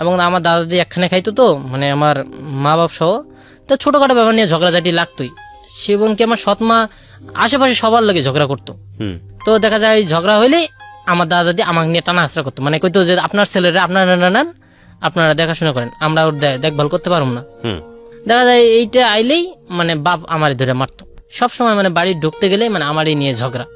এবং আমার দাদা দাদি একখানে খাইতো, তো মানে আমার মা বাপ সহ, তো ছোটখাটো ব্যাপার নিয়ে ঝগড়াঝাটি লাগতোই। সে বোনকে আমার সৎমা আশেপাশে সবার লাগে ঝগড়া করতো। তো দেখা যায় ঝগড়া হইলেই আমার দাদা দাদি আমাকে নিয়ে টানা হাসরা করতো, মানে কইতো যে আপনার ছেলেরা আপনারা নেন, আপনারা দেখাশোনা করেন, আমরা ওর দেখভাল করতে পারবো না। দেখা যায় এইটা আইলেই মানে বাপ আমারই ধরে মারতো সবসময়, মানে বাড়ি ঢুকতে গেলে মানে আমারই নিয়ে ঝগড়া,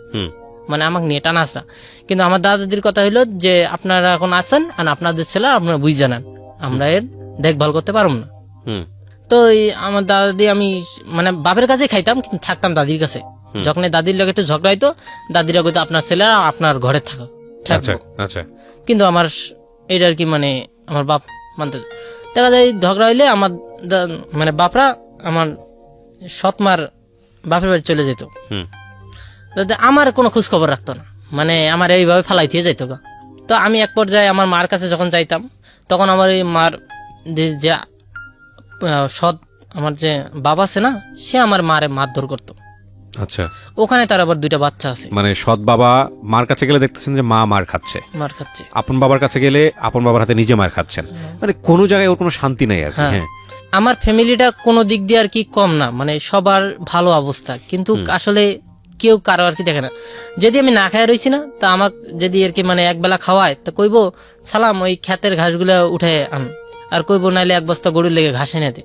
মানে আমাকে নিয়ে টানা হাসরা। কিন্তু আমার দাদা দাদির কথা হইলো যে আপনারা এখন আসেন আর আপনাদের ছেলে আপনারা বুঝ জানান, আমরা এর দেখভাল করতে পারবো না। হুম তো এই আমার দাদি, আমি মানে বাপের কাছে খাইতাম, কিন্তু থাকতাম দাদির কাছে। যখন এই দাদির লোক একটু ঝগড়া হইতো, দাদিরা কইতো আপনার ছেলেরা আপনার ঘরে আচ্ছা থাকবো। আচ্ছা কিন্তু আমার এটা আর কি মানে আমার বাপ মানতে, দেখা যায় ঝগড়া হইলে আমার মানে বাপরা আমার সৎমার বাপের বাড়ি চলে যেত। হুম যাতে আমার কোনো খোঁজ খবর রাখতো না, মানে আমার এইভাবে ফালাই দিয়ে যাইতো গা। তো আমি এক পর্যায়ে আমার মার কাছে যখন যাইতাম, তখন আমার এই মার যে সৎ আমার যে বাবা আছে না, সে আমার মারে মারধর করতো। আচ্ছা, ওখানে তার আবার 2টা বাচ্চা আছে। মানে সৎ বাবা মার কাছে গেলে দেখতেছেন যে মা মার খাচ্ছে, মার খাচ্ছে। আপন বাবার কাছে গেলে আপন বাবার হাতে নিজে মার খাচ্ছেন, মানে কোনো জায়গায় ওর কোনো শান্তি নাই আর কি। হ্যাঁ। হ্যাঁ আমার ফ্যামিলিটা কোনো দিক দিয়ে আর কি কম না, মানে সবার ভালো অবস্থা, কিন্তু আসলে কেউ কারো আর কি দেখে না। যদি আমি না খাই রইছি না, তা আমাকে যদি আর কি মানে একবেলা খাওয়ায়, তা কইবো সালাম ওই ক্ষেতের ঘাসগুলো উঠে আন, আর কইবো নাইলে 1 বস্তা গরুর লেগে ঘাস এনে দে।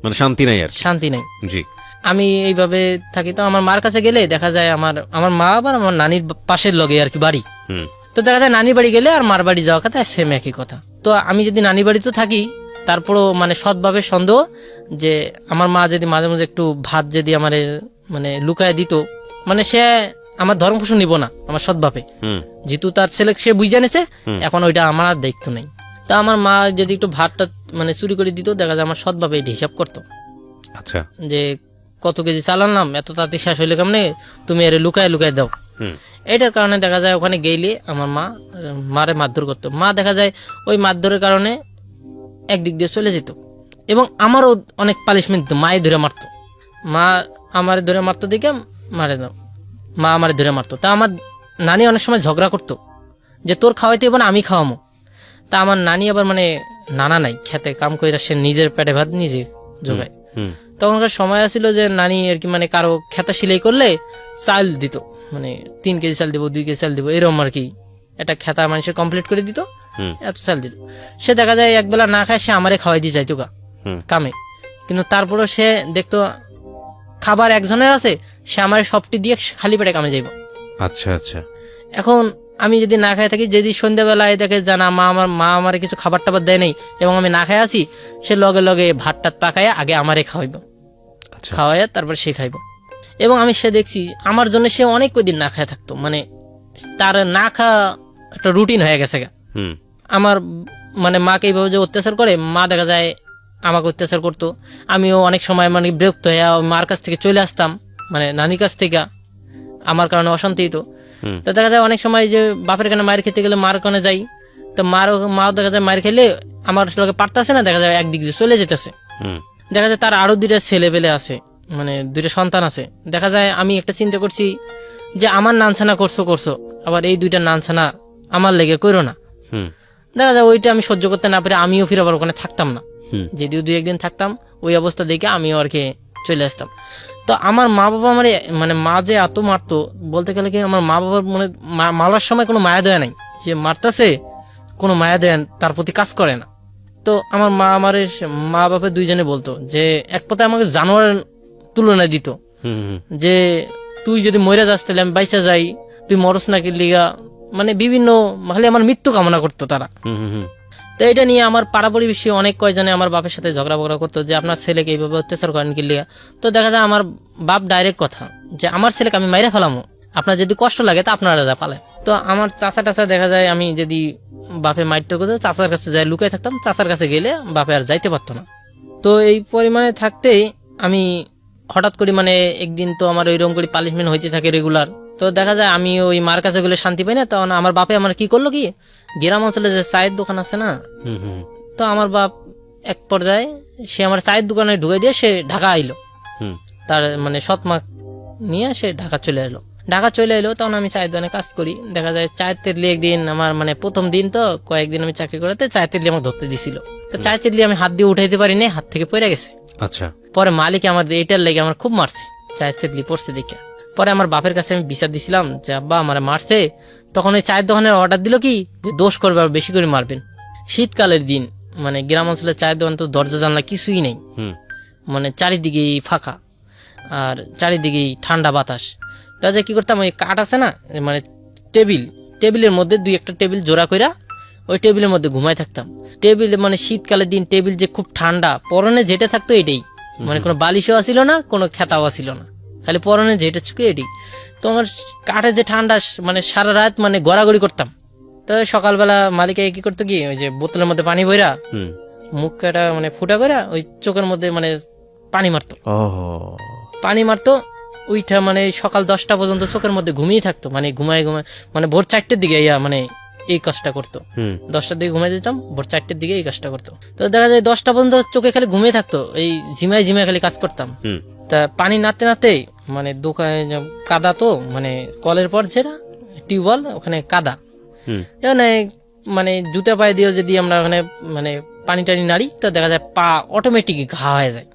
মানে শান্তি নাই আর কি। শান্তি নাই। জি। আমি এইভাবে থাকি। তো আমার মার কাছে গেলে দেখা যায় আমার মা আবার আমার নানির পাশের লগে আর কি বাড়ি। হুম তো দেখা যায় নানির বাড়ি গেলে আর মার বাড়ি যাওয়া কথা সেম একই কথা। তো আমি যদি নানির বাড়িতে থাকি, তারপরও মানে সৎভাবে সন্দেহ যে আমার মা যদি মাঝে মাঝে একটু ভাত যদি আমার মানে লুকায় দিত, মানে সে আমার ধর্ম পোষণ নিব না আমার সৎভাবে, হুম যেহেতু তার ছেলে সে বুঝে নেছে, এখন ওইটা আমার আর দায়িত্ব নেই। তা আমার মা যদি একটু ভাতটা মানে চুরি করে দিত, দেখা যায় আমার সৎভাবে এটা হিসাব করতো আচ্ছা। যে কত কেজি চাল আনলাম, এত তাড়াতাড়ি শেষ হইলে কেমনে, তুমি এর লুকায় লুকায় দাও। হুম এটার কারণে দেখা যায় ওখানে গেলে আমার মারে মারধর করতো। মা দেখা যায় ওই মারধরের কারণে একদিক দিয়ে চলে যেত, এবং আমারও অনেক পানিশমেন্ট দিত। মায়ে ধরে মারতো, মা আমারে ধরে মারতো দিকে মারে দাও, মা আমারে ধরে মারতো। তা আমার নানি অনেক সময় ঝগড়া করতো যে তোর খাওয়াইতে হবে না, আমি খাওয়ামো। তা আমার নানি আবার মানে নানা নাই, খেতে কাম কইরা সে নিজের পেটে ভাত নিজে জোগায়। হুম তখনকার সময় আছিল যে নানি আর কি মানে কারো খেতা সেলাই করলে চাল দিত, মানে 3 কেজি চাল দিব, 2 কেজি চাল দিব, এরকম আর কি একটা খেতা মানুষের কমপ্লিট করে দিত, এত চাল দিত। সে দেখা যায় একবেলা না খায় সে আমারে খাওয়াই দিয়ে যাইতো কামে, কিন্তু তারপরও সে দেখতো খাবার একজনের আছে, সে আমার সবটি দিয়ে খালি পেটে কামে যাইব। আচ্ছা আচ্ছা। এখন আমি যদি না খাই থাকি, যদি সন্ধ্যাবেলায় দেখে জানা মা আমার কিছু খাবার টাবার দেয় নেই এবং আমি না খাই আছি, সে লগে লগে ভাত টাত পাকায় আগে আমারে খাওয়াইব, খাওয়াইয়া তারপর সে খাইব। এবং আমি সে দেখছি আমার জন্য সে অনেক কদিন না খায় থাকতো, মানে তার না খাওয়া একটা রুটিন হয়ে গেছে। আমার মানে মাকে এইভাবে যে অত্যাচার করে, মা দেখা যায় আমাকে অত্যাচার করতো। আমিও অনেক সময় মানে বিরক্ত হয়ে মার কাছ থেকে চলে আসতাম, মানে নানির কাছ থেকে, আমার কারণে অশান্তি হতো। তো দেখা যায় অনেক সময় যে বাপের কানে মায়ের খেতে গেলে মার কানে যাই, তো মাও দেখা যায় মায়ের খেলে আমার লোকে পারতেছে না, দেখা যায় একদিক দিয়ে চলে যেতেছে। দেখা যায় তার আরো 2টা ছেলে পেলে আছে, মানে 2টা সন্তান আছে। দেখা যায় আমি একটা চিন্তা করছি যে আমার নানছানা করছো, আবার এই 2টা নানছানা আমার লেগে কইরো না। দেখা যায় ওইটা আমি সহ্য করতে না পেরে আমিও ফিরে আবার ওখানে থাকতাম না, যদিও 2-1 দিন থাকতাম, ওই অবস্থা দেখে আমিও আর কি চলে আসতাম। তো আমার মা বাবা আমার মানে মা যে এত মারতো, বলতে গেলে কি আমার মা বাবার মনে মারার সময় কোনো মায়া দয়া নাই, যে মারতেছে কোনো মায়া দেন তার প্রতি কাজ করে না। তো আমার মা বাবা 2জনে বলতো যে এক কথায় আমাকে জানোয়ারের তুলনায় দিত, যে তুই যদি মরে যাস তাহলে আমি বাইচা যাই, তুই মরস না কি লিগা, মানে বিভিন্ন খালি আমার মৃত্যু কামনা করতো তারা। তো এটা নিয়ে আমার পাড়া পরিবেশে অনেক কয়জনে আমার বাপের সাথে ঝগড়া বগড়া করতো যে আপনার ছেলেকে এইভাবে অত্যাচার করেন কি লিগা। তো দেখা যায় আমার বাপ ডাইরেক্ট কথা যে আমার ছেলেকে আমি মাইরা ফেলামো, আপনার যদি কষ্ট লাগে তা আপনারা যা পালে। তো আমার চাচা টাচা দেখা যায় আমি যদি বাপে মাইরটা করতে চাচার কাছে যাই লুকাই থাকতাম, চাচার কাছে গেলে বাপে আর যাইতে পারতো না। তো এই পরিমাণে থাকতেই আমি হঠাৎ করে মানে একদিন তো আমার ওইরকম করে পানিশমেন্ট হইতে থাকে রেগুলার। তো দেখা যায় আমি ওই মার কাছে গেলে শান্তি পাই না, তখন আমার বাপে আমার কি করলো কি, গ্রাম অঞ্চলে যে চায়ের দোকান আছে না, তো আমার বাপ এক পর্যায়ে সে আমার চায়ের দোকানে ঢুকে দিয়ে সে ঢাকা আইলো, তার মানে সৎমা নিয়ে সে ঢাকা চলে এলো। তখন আমি চায়ের দোকানে কাজ করি, দেখা যায় চায়ের তেতলি একদিন আমার মানে প্রথম দিন তো কয়েকদিন আমি চাকরি করাতে চায়ের তেতলি আমাকে ধরতে দিছিল। তো চায়ের তেতলি আমি হাত দিয়ে উঠাইতে পারিনি, হাত থেকে পড়ে গেছে। আচ্ছা। পরে মালিক আমার এইটার লেগে আমার খুব মারছে, চায়ের তেতলি পড়ছে দেখে। পরে আমার বাপের কাছে আমি বিচার দিছিলাম যে আব্বা আমার মারছে, তখন ওই চায়ের দোকানের অর্ডার দিল কি যে দোষ করবে আর বেশি করে মারবেন। শীতকালের দিন, মানে গ্রাম অঞ্চলের চায়ের দোকান তো দরজা জানলা কিছুই নেই, মানে চারিদিকেই ফাঁকা আর চারিদিকেই ঠান্ডা বাতাস। তাহলে কি করতাম, ওই কাঠ আছে না, মানে টেবিলের মধ্যে 2-1টা টেবিল জোড়া কইরা ওই টেবিলের মধ্যে ঘুমাই থাকতাম। টেবিলে মানে শীতকালের দিন টেবিল যে খুব ঠান্ডা, পরনে যেটা থাকতো এটাই, মানে কোনো বালিশও আসিল না, কোনো খেতাও আসিল না, খালি পরনে যেটা ছিল এটাই। তো আমার কাঠে যে ঠান্ডা, মানে সারা রাত মানে গড়াগড়ি করতাম। তো সকালবেলা মালিকে কি করতো কি, ওই যে বোতলের মধ্যে পানি ভরা মুখ কাটা মানে ফুটা করে ওই চোখের মধ্যে মানে পানি মারতো, পানি মারতো। ওইটা মানে সকাল 10টা পর্যন্ত চোখের মধ্যে ঘুমিয়ে থাকতো, মানে ঘুমায় মানে ভোর 4টের দিকে মানে এই কাজটা করতো। 10টার দিকে ঘুমাই দিতাম, ভোর 4টের দিকে এই কাজটা করতো। তো দেখা যায় 10টা পর্যন্ত চোখে খালি ঘুমিয়ে থাকতো, এই ঝিমায় ঝিমায় খালি কাজ করতাম। তা পানি নাতে নাতে মানে দোকানে কাদা, তো মানে কলের পর যেটা টিউবওয়েল ওখানে কাদা, মানে জুতা পায়ে দিয়ে যদি আমরা ওখানে মানে পানি টানি নাড়ি, তো দেখা যায় পা অটোমেটিক ঘা হয়ে যায়।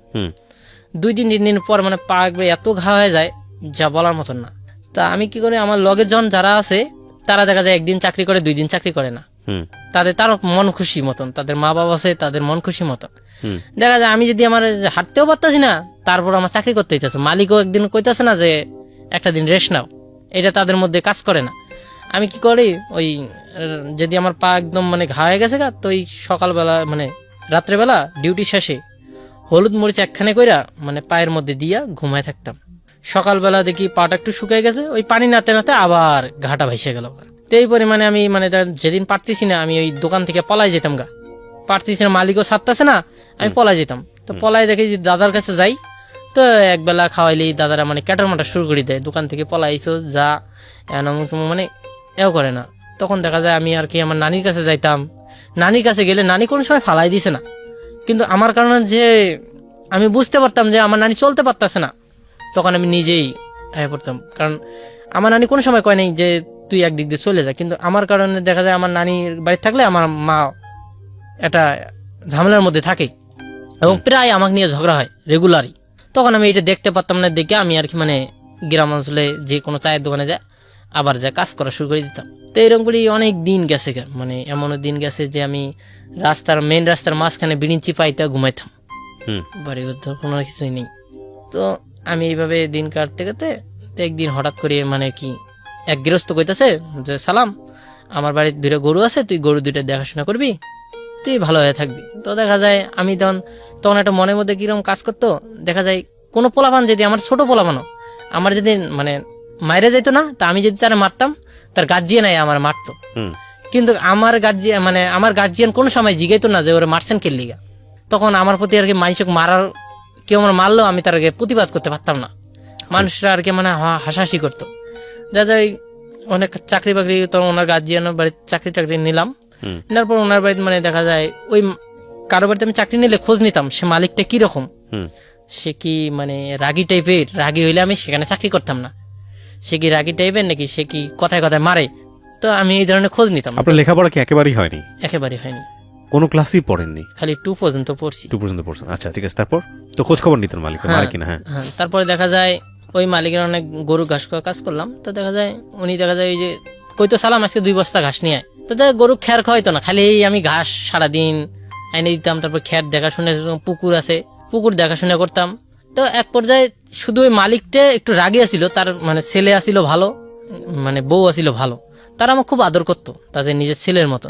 2-3 দিন পর মানে পা একবার এত ঘা হয়ে যায় যা বলার মতন না। তা আমি কি করি, আমার লগের জন যারা আছে তারা দেখা যায় 1 দিন চাকরি করে, 2 দিন চাকরি করে না। তার মন খুশি মতন, তাদের মা বাবা আছে তাদের মন খুশি মতন। দেখা যায় আমি যদি আমার হাঁটতেও পারতাছি না, তারপর আমার চাকরি করতে হইতেছে, মালিকও একদিন কইতাছে না যে একটা দিন রেস্ট নাও, এটা তাদের মধ্যে কাজ করে না। আমি কি করি, ওই যদি আমার পা একদম মানে ঘা হয়ে গেছে তো ওই সকালবেলা মানে রাত্রেবেলা ডিউটি শেষে হলুদ মরিচ একখানে কইরা মানে পায়ের মধ্যে দিয়া ঘুমায় থাকতাম। সকালবেলা দেখি পাটা একটু শুকাই গেছে, ওই পানি নাতে নাতে আবার ঘাটা ভাইসে গেল। তো এই পরিমাণে আমি মানে যেদিন পারতেছি না আমি ওই দোকান থেকে পলাই যেতাম গা, পারতেছি না, মালিকও ছাড়তেছে না, আমি পলাই যেতাম। তো পলাই দেখি যে দাদার কাছে যাই, তো একবেলা খাওয়াইলেই দাদারা মানে ক্যাটার মাটা শুরু করে দেয়, দোকান থেকে পলাইছো যা, মানে এও করে না। তখন দেখা যায় আমি আর কি আমার নানির কাছে যাইতাম, নানির কাছে গেলে নানি কোনো সময় ফালাই দিছে না, কিন্তু আমার কারণে যে আমি বুঝতে পারতাম যে আমার নানি চলতে পারতেছে না, তখন আমি নিজেই হয়ে পড়তাম। কারণ আমার নানি কোনো সময় কয় নাই যে তুই একদিক দিয়ে চলে যা, কিন্তু আমার কারণে দেখা যায় আমার নানির বাড়ি থাকলে আমার মা একটা ঝামেলার মধ্যে থাকে এবং প্রায় আমাকে নিয়ে ঝগড়া হয় রেগুলারই। তখন আমি এটা দেখতে পারতাম না, দেখে আমি আর কি মানে গ্রাম অঞ্চলে যে কোনো চায়ের দোকানে যায় আবার যা কাজ করা শুরু করে দিতাম। তো এরকম করে অনেক দিন গেছে, মানে এমনও দিন গেছে যে আমি মেন রাস্তার মাঝখানে বিরিঞ্চি পাইতে ঘুমাইতাম, বাড়ি ঘর কোনো কিছুই নেই। তো আমি এইভাবে দিন কাটতে কাটতে একদিন হঠাৎ করে মানে কি এক গৃহস্থ কইতাছে যে সালাম, আমার বাড়ির 2টা গরু আছে, তুই গরু 2টা দেখাশোনা করবি, তুই ভালো হয়ে থাকবি। তো দেখা যায় আমি তখন একটা মনের মধ্যে কিরকম কাজ করতো, দেখা যায় কোনো পোলাপান যদি আমার ছোট পোলাপানো আমার যদি মানে মাইরে যাইতো না, তা আমি যদি তারা মারতাম, তার গার্জিয়ান আমার মারতো, কিন্তু আমার গার্জিয়ান কোনো সময় জিগাইতো না যে ওরা মারছেন কে লিগা। তখন আমার প্রতি আর কি মানুষকে মারার কেউ আমার মারলেও আমি তার আগে প্রতিবাদ করতে পারতাম না, মানুষরা আর কি মানে হাসাহাসি করতো। দাদা অনেক চাকরি বাকরি, তখন ওনার গার্জিয়ানের বাড়িতে চাকরি নিলাম, নেওয়ার পর ওনার বাড়িতে মানে দেখা যায় ওই কারো বাড়িতে আমি চাকরি নিলে খোঁজ নিতাম সে মালিকটা কিরকম, সে কি মানে রাগী টাইপের, রাগী হইলে আমি সেখানে চাকরি করতাম না, সে কি রাগী টাইপের নাকি সে কি কথায় কথায় মারে, তো আমি এই ধরনের খোঁজ নিতাম। আপনার লেখাপড়া কি একেবারেই হয়নি? একেবারেই হয়নি, কোনো ক্লাসই পড়েননি? খালি 2 পর্যন্ত পড়ছি। 2 পর্যন্ত পড়ছেন, আচ্ছা ঠিক আছে। তারপর তো খোঁজ খবর নিতেন মালিক মারে কিনা? হ্যাঁ, তারপরে দেখা যায় ওই মালিকের অনেক গরু ঘাস করা কাজ করলাম, তো দেখা যায় উনি দেখা যায় ওই যে কইতো সালাম আজকে 2 বস্তা ঘাস নিয়ে আয়, তো গরু খ্যার খাওয়াইতো না, খালি আমি ঘাস সারাদিন এনে দিতাম। তারপর খ্যার দেখাশোনা, পুকুর আছে পুকুর দেখাশোনা করতাম। তো এক পর্যায়ে শুধু ওই মালিকটা একটু রাগী আসিল, তার মানে ছেলে আসিল ভালো, মানে বউ আসিল ভালো, তারা আমার খুব আদর করতো তাদের নিজের ছেলের মতো,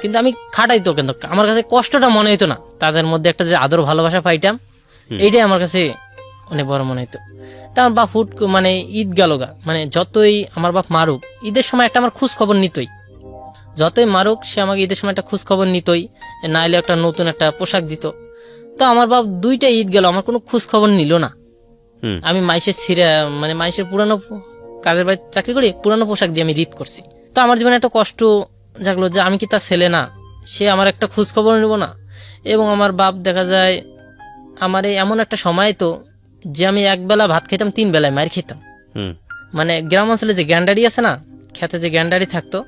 কিন্তু আমি খাটাইতো, কিন্তু আমার কাছে কষ্টটা মনে হইতো না, তাদের মধ্যে একটা যে আদর ভালোবাসা পাইতাম এইটাই আমার কাছে অনেক বড় মনে হইতো। তা আমার বাপ মানে ঈদ গেল গা, মানে যতই আমার বাপ মারুক ঈদের সময় একটা আমার খোঁজ খবর নিতই, যতই মারুক সে আমাকে ঈদের সময় একটা খোঁজ খবর নিতই, নাইলে একটা নতুন একটা পোশাক দিত। তো আমার বাপ 2টা ঈদ গেল আমার কোনো খোঁজ খবর নিল না। আমি মাইশের পুরানো কাজের বাড়িতে চাকরি করি, পুরানো পোশাক দিয়ে আমি ঈদ করছি। তো আমার জীবনে একটা কষ্ট জাগলো যে আমি কি তার ছেলে না, সে আমার একটা খোঁজ খবর নিব না। এবং আমার বাপ দেখা যায় আমার এমন একটা সময় তো যে আমি একবেলা ভাত খেতাম, 3 বেলায় মার খেতাম। মানে গ্রাম অঞ্চলে যে গ্যান্ডারি আছে না, খেতে যে গ্যান্ডারি থাকতো,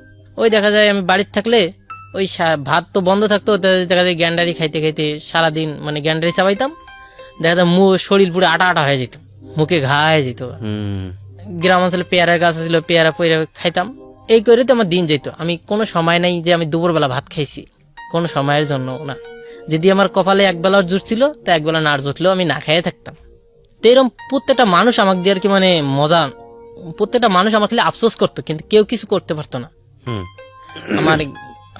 ওই দেখা যায় আমি বাড়িতে থাকলে ওই ভাত তো বন্ধ থাকতো, দেখা যায় গ্যান্ডারি খাইতে খাইতে সারাদিন মানে গ্যান্ডারি চাবাইতাম, দেখা যায় শরীর পুরো আটা আটা হয়ে যেত, মুখে ঘা হয়ে যেত। গ্রাম অঞ্চলে পেয়ারা গাছ ছিল, পেয়ারা পয়রা খাইতাম, এই করে তো আমার দিন যেত। আমি কোনো সময় নাই যে আমি দুপুরবেলা ভাত খাইছি, কোনো সময়ের জন্য না। যদি আমার কপালে একবেলার জুট ছিল তা একবেলা না জুটলেও আমি না খেয়ে থাকতাম। তো এরকম প্রত্যেকটা মানুষ আমাকে দিয়ে আর কি মানে মজা, প্রত্যেকটা মানুষ আমার খালি আফসোস করতো, কিন্তু কেউ কিছু করতে পারতো না।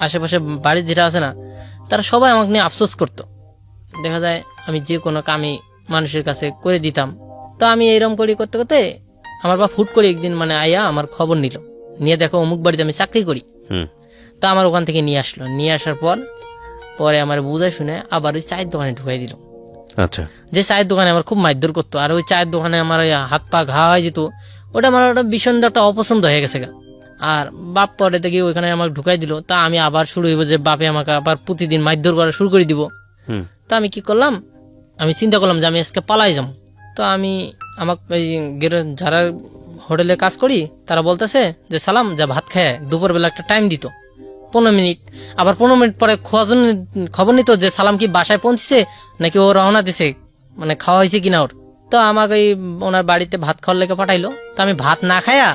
আশেপাশে বাড়ি যেটা আছে না, তারা সবাই আমাকে নিয়ে আফসোস করতো। দেখা যায় আমি যে কোনো কামই মানুষের কাছে করে দিতাম। তো আমি এইরকম করি করতে করতে আমার বাপ হুট করে একদিন মানে আয়া আমার খবর নিল, নিয়ে দেখো অমুক বাড়িতে আমি চাকরি করি। তা আমার ওখান থেকে নিয়ে আসলো, নিয়ে আসার পরে আমার বুঝাই শুনে আবার ওই চায়ের দোকানে ঢুকাই দিল। আচ্ছা। যে চায়ের দোকানে আমার খুব মারধর করতো, আর ওই চায়ের দোকানে আমার ওই হাত পা ঘা হয়ে যেত, ওটা আমার ওটা ভীষণ একটা অপছন্দ হয়ে গেছে গা। আর বাপ পরে থেকে ওইখানে আমাকে ঢুকাই দিল। তা আমি আবার শুরু হইব যে বাপে আমাকে আবার প্রতিদিন মারধর করা শুরু করে দিব। তা আমি কি করলাম, আমি চিন্তা করলাম যে আমি আজকে পালাই যাবো। তো আমি আমাকে ওই যারা হোটেলে কাজ করি তারা বলতেছে যে সালাম যা ভাত খায়, দুপুরবেলা একটা টাইম দিত 15 মিনিট, আবার 15 মিনিট পরে খবর নিত যে সালাম কি বাসায় পৌঁছেছে নাকি ও রওনা দিছে, মানে খাওয়া হয়েছে কিনা ওর। তো আমাকে ওই ওনার বাড়িতে ভাত খাওয়ার লেগে পাঠাইলো। তো আমি ভাত না খায়া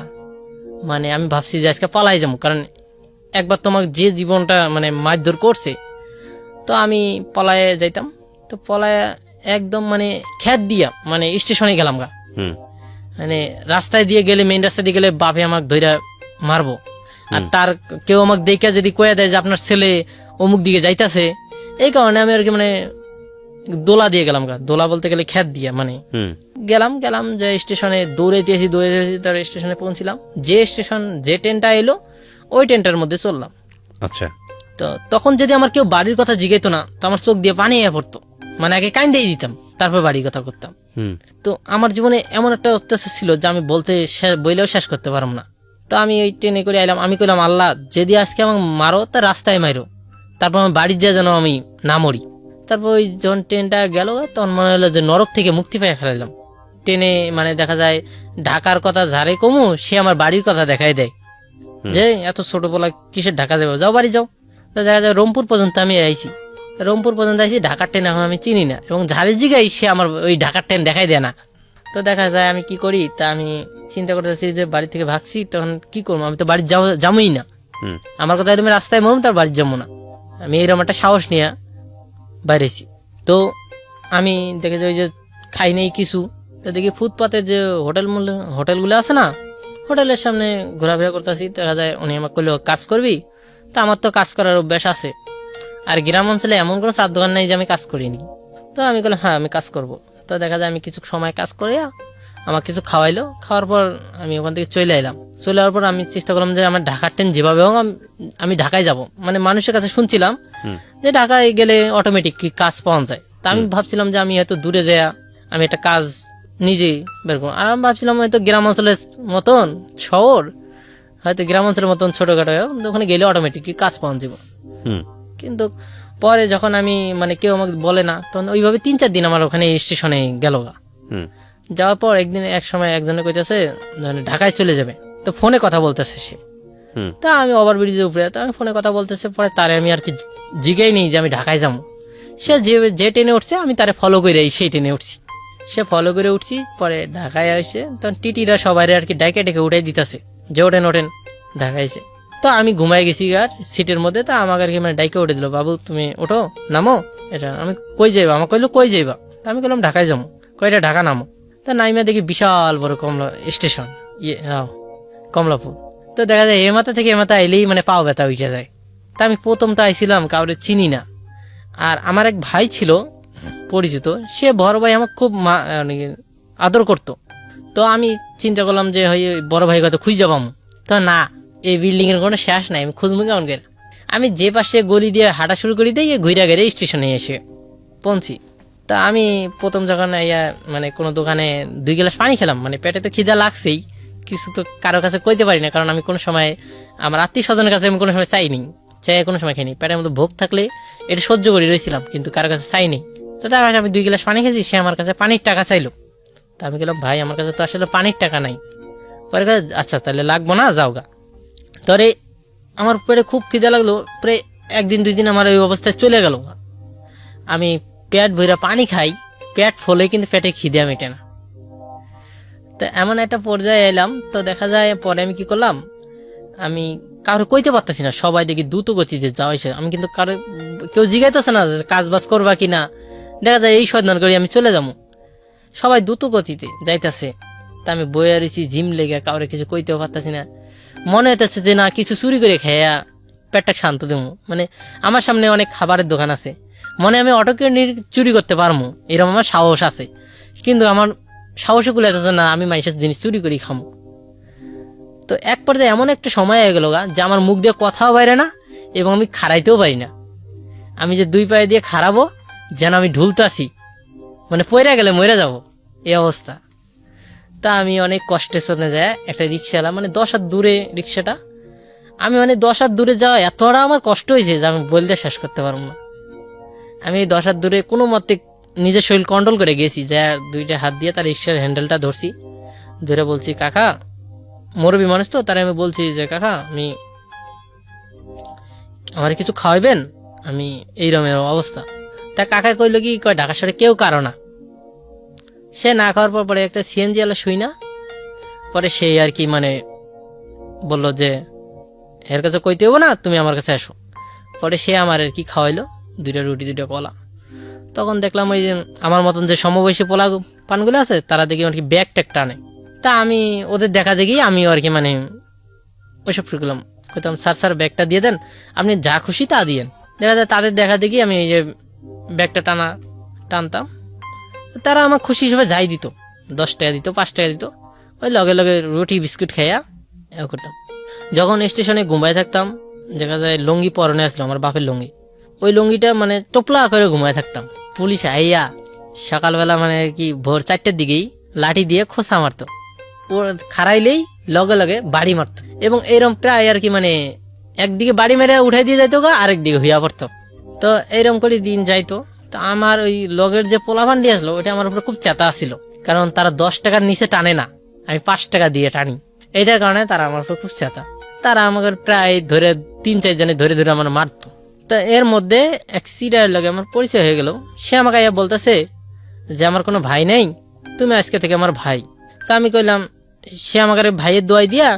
মানে আমি ভাবছি যে আজকে পালাই যাবো, কারণ একবার তোমাকে যে জীবনটা মানে মারধর করছে। তো আমি পলায়ে যাইতাম। তো পলায়ে একদম মানে খ্যাত দিয়া মানে স্টেশনে গেলাম গা। মানে রাস্তায় দিয়ে গেলে, মেইন রাস্তায় দিয়ে গেলে বাপে আমাকে ধইরা মারবো। আর তার কেউ আমাকে দেখে যদি কয়ে দেয় যে আপনার ছেলে অমুক দিকে যাইতাছে, এই কারণে আমি আর কি মানে দোলা দিয়ে গেলাম গা। দোলা বলতে গেলে খ্যাত দিয়া মানে গেলাম যে স্টেশনে দৌড়াইতেছি তার স্টেশনে পৌঁছিলাম। যে ট্রেনটা এলো ওই ট্রেনটার মধ্যে চললাম। আচ্ছা। তো তখন যদি আমার কেউ বাড়ির কথা জিগাইতো না, তো আমার চোখ দিয়ে পানি এসে পড়তো, মানে আগে কাইন্দেই দিতাম তারপর বাড়ির কথা করতাম। তো আমার জীবনে এমন একটা অত্যাচার ছিল যে আমি বইলেও শেষ করতে পারলাম না। তো আমি ওই ট্রেনে করে আইলাম। আমি কইলাম আল্লাহ যদি আজকে আমাকে মারো তা রাস্তায় মারো, তারপর আমার বাড়ির যা যেন আমি না মরি। তারপর ওই যখন ট্রেনটা গেল তখন মনে হলো যে নরক থেকে মুক্তি পেয়ে ফেলাইলাম। ট্রেনে মানে দেখা যায় ঢাকার কথা যারে কমু সে আমার বাড়ির কথা দেখাই দেয় যে এত ছোট বলা কিসের ঢাকা যাবো, যাও বাড়ি যাও। তো দেখা যায় রংপুর পর্যন্ত আমি আইছি, ঢাকার ট্রেন এখন আমি চিনি না, এবং ঝাড়ি জিগাই সে আমার ওই ঢাকার ট্রেন দেখাই দেয় না। তো দেখা যায় আমি কি করি, তা আমি চিন্তা করতেছি যে বাড়ি থেকে ভাগছি, তখন কি করবো, আমি তো বাড়ি যাবোই না। আমার কথা এরকম রাস্তায় মরম, তার বাড়ি যাবো না। আমি এরকম একটা সাহস নিয়ে বাইরেছি। তো আমি দেখে যে ওই যে খাই নেই কিছু, তো দেখি ফুটপাতে যে হোটেলগুলো আছে না, হোটেলের সামনে ঘোরাফেরা করতেছি। দেখা যায় উনি আমাকে কইলো কাজ করবি, তা আমার তো কাজ করার অভ্যাস আছে, আর গ্রাম অঞ্চলে এমন কোনো চার দোকান নাই যে আমি কাজ করিনি। তো আমি বললাম হ্যাঁ আমি কাজ করব। তো দেখা যায় আমি কিছু সময় কাজ করিয়া আমার কিছু খাওয়াইলো, খাওয়ার পর আমি ওখান থেকে চলে এলাম। চলে যাওয়ার পর আমি চেষ্টা করলাম যে আমার ঢাকার ট্রেন যেভাবে হোক আমি ঢাকায় যাব। মানে মানুষের কাছে শুনছিলাম যে ঢাকায় গেলে অটোমেটিক কি কাজ পাওয়া যায়। তা আমি ভাবছিলাম যে আমি হয়তো দূরে যাই আমি একটা কাজ নিজেই বের করবো। আর আমি ভাবছিলাম হয়তো গ্রাম অঞ্চলের মতন শহর, হয়তো গ্রাম অঞ্চলের মতন ছোটখাটো ওখানে গেলে অটোমেটিক কি কাজ পাওয়া যাব। কিন্তু পরে যখন আমি মানে কেউ আমাকে বলে না, তখন ওইভাবে 3-4 দিন আমার ওখানে স্টেশনে গেল গা। যাওয়ার পর এক সময় একজনে কইতেছে ঢাকায় চলে যাবে, তো ফোনে কথা বলতেছে সে। তা আমি ওভারব্রিজের উপরে, তা আমি ফোনে কথা বলতেছে। পরে তারে আমি আর কি জিগাই নেই যে আমি ঢাকায় যাবো। সে যে ট্রেনে উঠছে আমি তারে ফলো করে সেই ট্রেনে উঠছি। সে ফলো করে উঠছি, পরে ঢাকায় আসছে। তখন টিটিরা সবাই আর কি ডাইকে ডেকে উঠাই দিতেছে যে ওঠেন ঢাকায় এসে। তো আমি ঘুমাই গেছি আর সিটের মধ্যে। তা আমাকে আর কি মানে ডাইকে উঠে দিল, বাবু তুমি ওঠো নামো। এটা আমি কই যাইবা, আমাকে কইলো কই যাইবা। তা আমি বললাম ঢাকায় যাবো। কয়টা ঢাকা নামো। তা নাইমা দেখি বিশাল বড় স্টেশন, কমলাপুর। তো দেখা যায় এ মাথা থেকে এ মাথা এলেই মানে পাও ব্যথা উঠে যায়। তা আমি প্রথম তো আইছিলাম, কাউরে চিনি না। আর আমার এক ভাই ছিল পরিচিত, সে বড় ভাই আমাকে খুব আদর করতো। তো আমি চিন্তা করলাম যে বড় ভাই কত খুঁজে যাবাম। তো না, এই বিল্ডিং এর কোনো শেষ নাই, আমি খুঁজবো কেমন করে। আমি যে পাশে গলি দিয়ে হাঁটা শুরু করি দিয়ে ঘুরা গেড়ে স্টেশনে এসে পৌঁছি। তা আমি প্রথম যখন মানে কোনো দোকানে 2 গ্লাস পানি খেলাম, মানে পেটে তো খিদা লাগছেই, কিছু তো কারো কাছে কইতে পারি না, কারণ আমি কোনো সময় আমার আত্মীয় স্বজনের কাছে আমি কোনো সময় চাইনি, কোনো সময় খাইনি। পেটের মধ্যে ভোগ থাকলে এটা সহ্য করে রয়েছিলাম, কিন্তু কারো কাছে চাইনি। তো তার কাছে আমি 2 গ্লাস পানি খেয়েছি, সে আমার কাছে পানির টাকা চাইলো। তা আমি বললাম ভাই আমার কাছে তো আসলে পানির টাকা নাই। পরে আচ্ছা তাহলে লাগবো না, যাও গা। তরে আমার পেটে খুব খিদে লাগলো, প্রায় 1-2 দিন আমার ওই অবস্থায় চলে গেল। আমি পেট ভইরা পানি খাই, পেট ফলে কিন্তু পেটে খিদে মেটে না। তো এমন একটা পর্যায়ে এলাম। তো দেখা যায় পরে আমি কি করলাম, আমি কারো কইতে পারতেছি না, সবাই দেখি দ্রুত গতি যে যাওয়া হয়েছে। আমি কিন্তু কেউ জিগাইতেছে না যে কাজ বাজ করবা কিনা। দেখা যায় এই সন্ধান করি আমি চলে যাবো, সবাই দ্রুত গতিতে যাইতেছে। তা আমি বইয়া রয়েছি জিম লেগে, কাউরে কিছু কইতেও পারতেছি না। মনে হইতেছে যে না কিছু চুরি করে খেয়া পেটটা শান্ত দেবো, মানে আমার সামনে অনেক খাবারের দোকান আছে, মনে আমি অটোকে চুরি করতে পারবো, এরকম আমার সাহস আছে, কিন্তু আমার সাহসে কুলাইতেছে না আমি মানুষের জিনিস চুরি করি খামো। তো এক পর্যায়ে এমন একটা সময় হয়ে গেল যে আমার মুখ দিয়ে কথাও বাইরে না এবং আমি খাড়াইতেও পারি না। আমি যে দুই পায়ে দিয়ে খাড়াবো যেন আমি ঢুলতাছি, মানে পয়রা গেলে মরে যাব, এই অবস্থা। তা আমি অনেক কষ্টে চলে যায় একটা রিক্সাওয়ালা, মানে 10 হাত দূরে রিক্সাটা, আমি মানে 10 হাত দূরে যাওয়া এতটা আমার কষ্ট হয়েছে যে আমি বলতে শেষ করতে পারবো না। আমি এই 10 হাত দূরে কোনো মতে নিজের শরীর কন্ট্রোল করে গেছি, যে দুইটা হাত দিয়ে তার রিক্সার হ্যান্ডেলটা ধরছি, ধরে বলছি কাকা, মুরব্বী মানুষ তো, তারা আমি বলছি যে কাকা আমি আমার কিছু খাওয়াইবেন, আমি এইরকম অবস্থা। তা কাকা কইলো কি, কয় ঢাকা শহরে কেউ কারো না। সে না খাওয়ার পর পরে একটা সিএনজি আলা শুই না, পরে সেই আর কি মানে বললো যে এর কাছে কইতে হবো না, তুমি আমার কাছে আসো। পরে সে আমার আর কি খাওয়াইলো 2টা রুটি 2টা কলা। তখন দেখলাম ওই যে আমার মতন যে সমবয়সী পোলা পানগুলো আছে তারা দেখি আর কি ব্যাগ ট্যাগ টানে। তা আমি ওদের দেখা দেখি আমিও আর কি মানে ওইসব শিখলাম, কইতাম স্যার ব্যাগটা দিয়ে দেন, আপনি যা খুশি তা দিয়েন। দেখা যায় তাদের দেখা দেখি আমি এই যে ব্যাগটা টানতাম, তারা আমার খুশি হিসেবে যাই দিত, 10 টাকা দিত, 5 টাকা দিত, ওই লগে লগে রুটি বিস্কুট খাইয়া এ করতাম। যখন স্টেশনে ঘুমায় থাকতাম, দেখা যায় লুঙ্গি পরনে আসলো আমার বাপের লুঙ্গি, ওই লুঙ্গিটা মানে টোপলা করে ঘুমায় থাকতাম। পুলিশ আইয়া সকালবেলা মানে কি ভোর 4টের দিকেই লাঠি দিয়ে খোঁচা মারতো, ও খারাইলেই লগে লগে বাড়ি মারতো, এবং এরকম প্রায় আর কি মানে একদিকে বাড়ি মেরে উঠাই দিয়ে যাইতো গা, আরেক দিকে হইয়া পড়তো। তো এইরকম করে দিন যাইতো। তো আমার ওই লগের যে পোলাভান্ডি আসলো ওইটা আমার উপরে খুব চেতা ছিল, কারণ তারা 10 টাকার নিচে টানে না, আমি 5 টাকা দিয়ে টানি, এইটার কারণে তারা আমার উপরে খুব চেতা। তারা আমাকে প্রায় ধরে 3-4 জনে ধরে ধরে আমার মারতো। তো এর মধ্যে এক সিরিয়ার লগে আমার পরিচয় হয়ে গেল। সে আমাকে আইয়া বলতেছে যে আমার কোনো ভাই নেই, তুমি আজকে থেকে আমার ভাই। তা আমি কইলাম, সে আমাকে ভাইয়ের দোয়াই দিয়া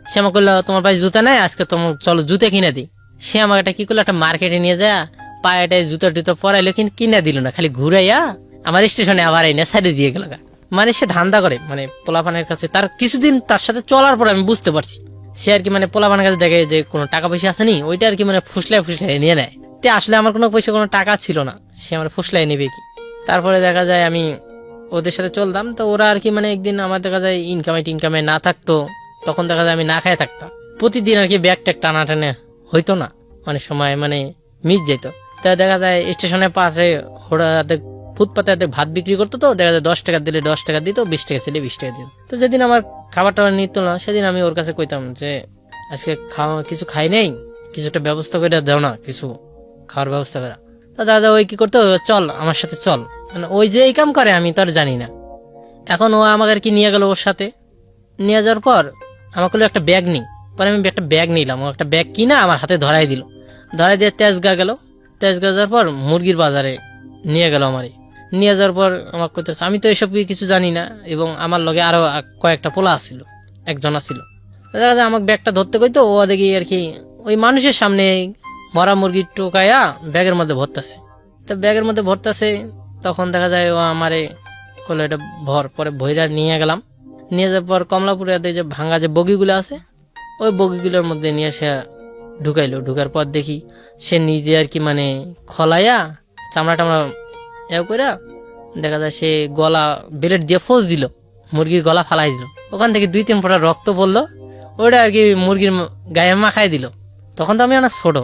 সে আমাকে কইলো তোমার ভাই জুতা নাই, আজকে তোমার চলো জুতা কিনে দিই। সে আমাকে একটা কি করলো, একটা মার্কেটে নিয়ে যায় পায়েটা জুতা টুতা পরাইলো, কিন্তু কিনে দিল না, খালি ঘুরাইয়া আমার স্টেশনে আবার এনে সাইডে দিয়ে গেল। মানে সে ধান্দা করে, মানে পোলাপানের কাছে তার কিছুদিন তার সাথে চলার পর আমি বুঝতে পারছি সে আর কি মানে পোলাপানের কাছে দেখে যে কোনো টাকা পয়সা আসেনি, ওইটা আর কি মানে ফুসলাই নিয়ে নেয়। তে আসলে আমার কোনো পয়সা কোনো টাকা ছিল না, সে আমার ফুসলাই নেবে কি। তারপরে দেখা যায় আমি ওদের সাথে চলতাম, তো ওরা আর কি মানে একদিন আমার দেখা যায় ইনকামে না থাকতো, তখন দেখা যায় আমি না খায় থাকতাম। প্রতিদিন আর কি ব্যাগ ট্যাগ টানা টানে হইতো না, অনেক সময় মানে মিস যেত। তা দেখা যায় স্টেশনের পাশে ওরা ফুটপাতে ভাত বিক্রি করতো, তো দেখা যায় 10 টাকা দিলে 10 টাকা দিত, 20 টাকা ছিল 20 টাকা দিত। তো যেদিন আমার খাবারটা নিত না, সেদিন আমি ওর কাছে কইতাম যে আজকে কিছু খাই নেই, কিছুটা ব্যবস্থা করে দাও না, কিছু খাওয়ার ব্যবস্থা করা। তা দাদা ওই কি করতো, চল আমার সাথে চল, মানে ওই যে এই কাম করে আমি তো আর জানি না। এখন ও আমাকে আর কি নিয়ে গেল, ওর সাথে নিয়ে যাওয়ার পর আমাকে একটা ব্যাগ নিই, পরে আমি একটা ব্যাগ নিলাম, ও একটা ব্যাগ কিনা আমার হাতে ধরাই দিল, ধরাই দিয়ে তেজগাঁ গেল। তেজগাঁ যাওয়ার পর মুরগির বাজারে নিয়ে গেল আমারে। নিয়ে যাওয়ার পর আমাকে করতেছে, আমি তো এসব কিছু জানি না, এবং আমার লগে আরো কয়েকটা পোলা আসছিল, একজন আসছিল। দেখা যায় আমাকে ব্যাগটা ধরতে কইতো, ও দেখি আর কি ওই মানুষের সামনে মরা মুরগি টোকাইয়া ব্যাগের মধ্যে ভরতেছে। তো ব্যাগের মধ্যে ভরতেছে, তখন দেখা যায় ও আমারে কইলো এটা ভর। পরে ভৈরার নিয়ে গেলাম, নিয়ে যাওয়ার পর কমলাপুরে যে ভাঙা যে বগিগুলো আছে, ওই বগিগুলোর মধ্যে নিয়ে সে ঢুকাইলো। ঢুকার পর দেখি সে নিজে আর কি মানে খলাইয়া চামড়া টামড়া করে দেখা যায় সে গলা বেলেট দিয়ে ফোঁস দিল, মুরগির গলা ফালাই দিল, ওখান থেকে 2-3 ফোঁটা রক্ত পড়লো, ওটা আর কি মুরগির গায়ে মাখাই দিল। তখন তো আমি অনেক ছোট,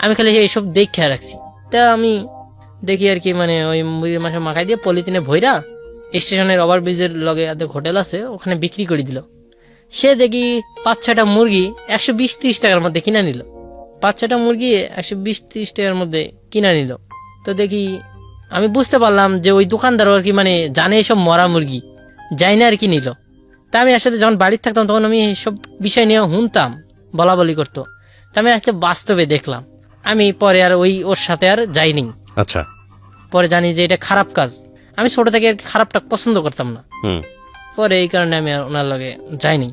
আমি খালি এইসব দেখে রাখছি। তা আমি দেখি আর কি মানে ওই মুরগির মাংস মাখাই দিয়ে পলিথিনে ভইরা স্টেশনের ওভারব্রিজের লগে হোটেল আছে ওখানে বিক্রি করে দিল। সে দেখি 5-6টা মুরগি 120-30 টাকার মধ্যে কিনা নিল, 5-6টা মুরগি 120-30 টাকার মধ্যে কিনা নিল। তো দেখি আমি বুঝতে পারলাম যে ওই দোকানদার আর কি মানে জানে এসব মরা মুরগি, যাই না আর কি নিল। তা আমি আসলে যখন বাড়িতে থাকতাম তখন আমি সব বিষয় নিয়ে শুনতাম, বলা বলি করতো। তা আমি আসলে বাস্তবে দেখলাম, আমি পরে আর ওর সাথে আর যাইনি। আচ্ছা, পরে জানি যে এটা খারাপ কাজ, আমি ছোট থেকে খারাপটা পছন্দ করতাম না, পরে এই কারণে আমি আর ওনার লগে যাইনি।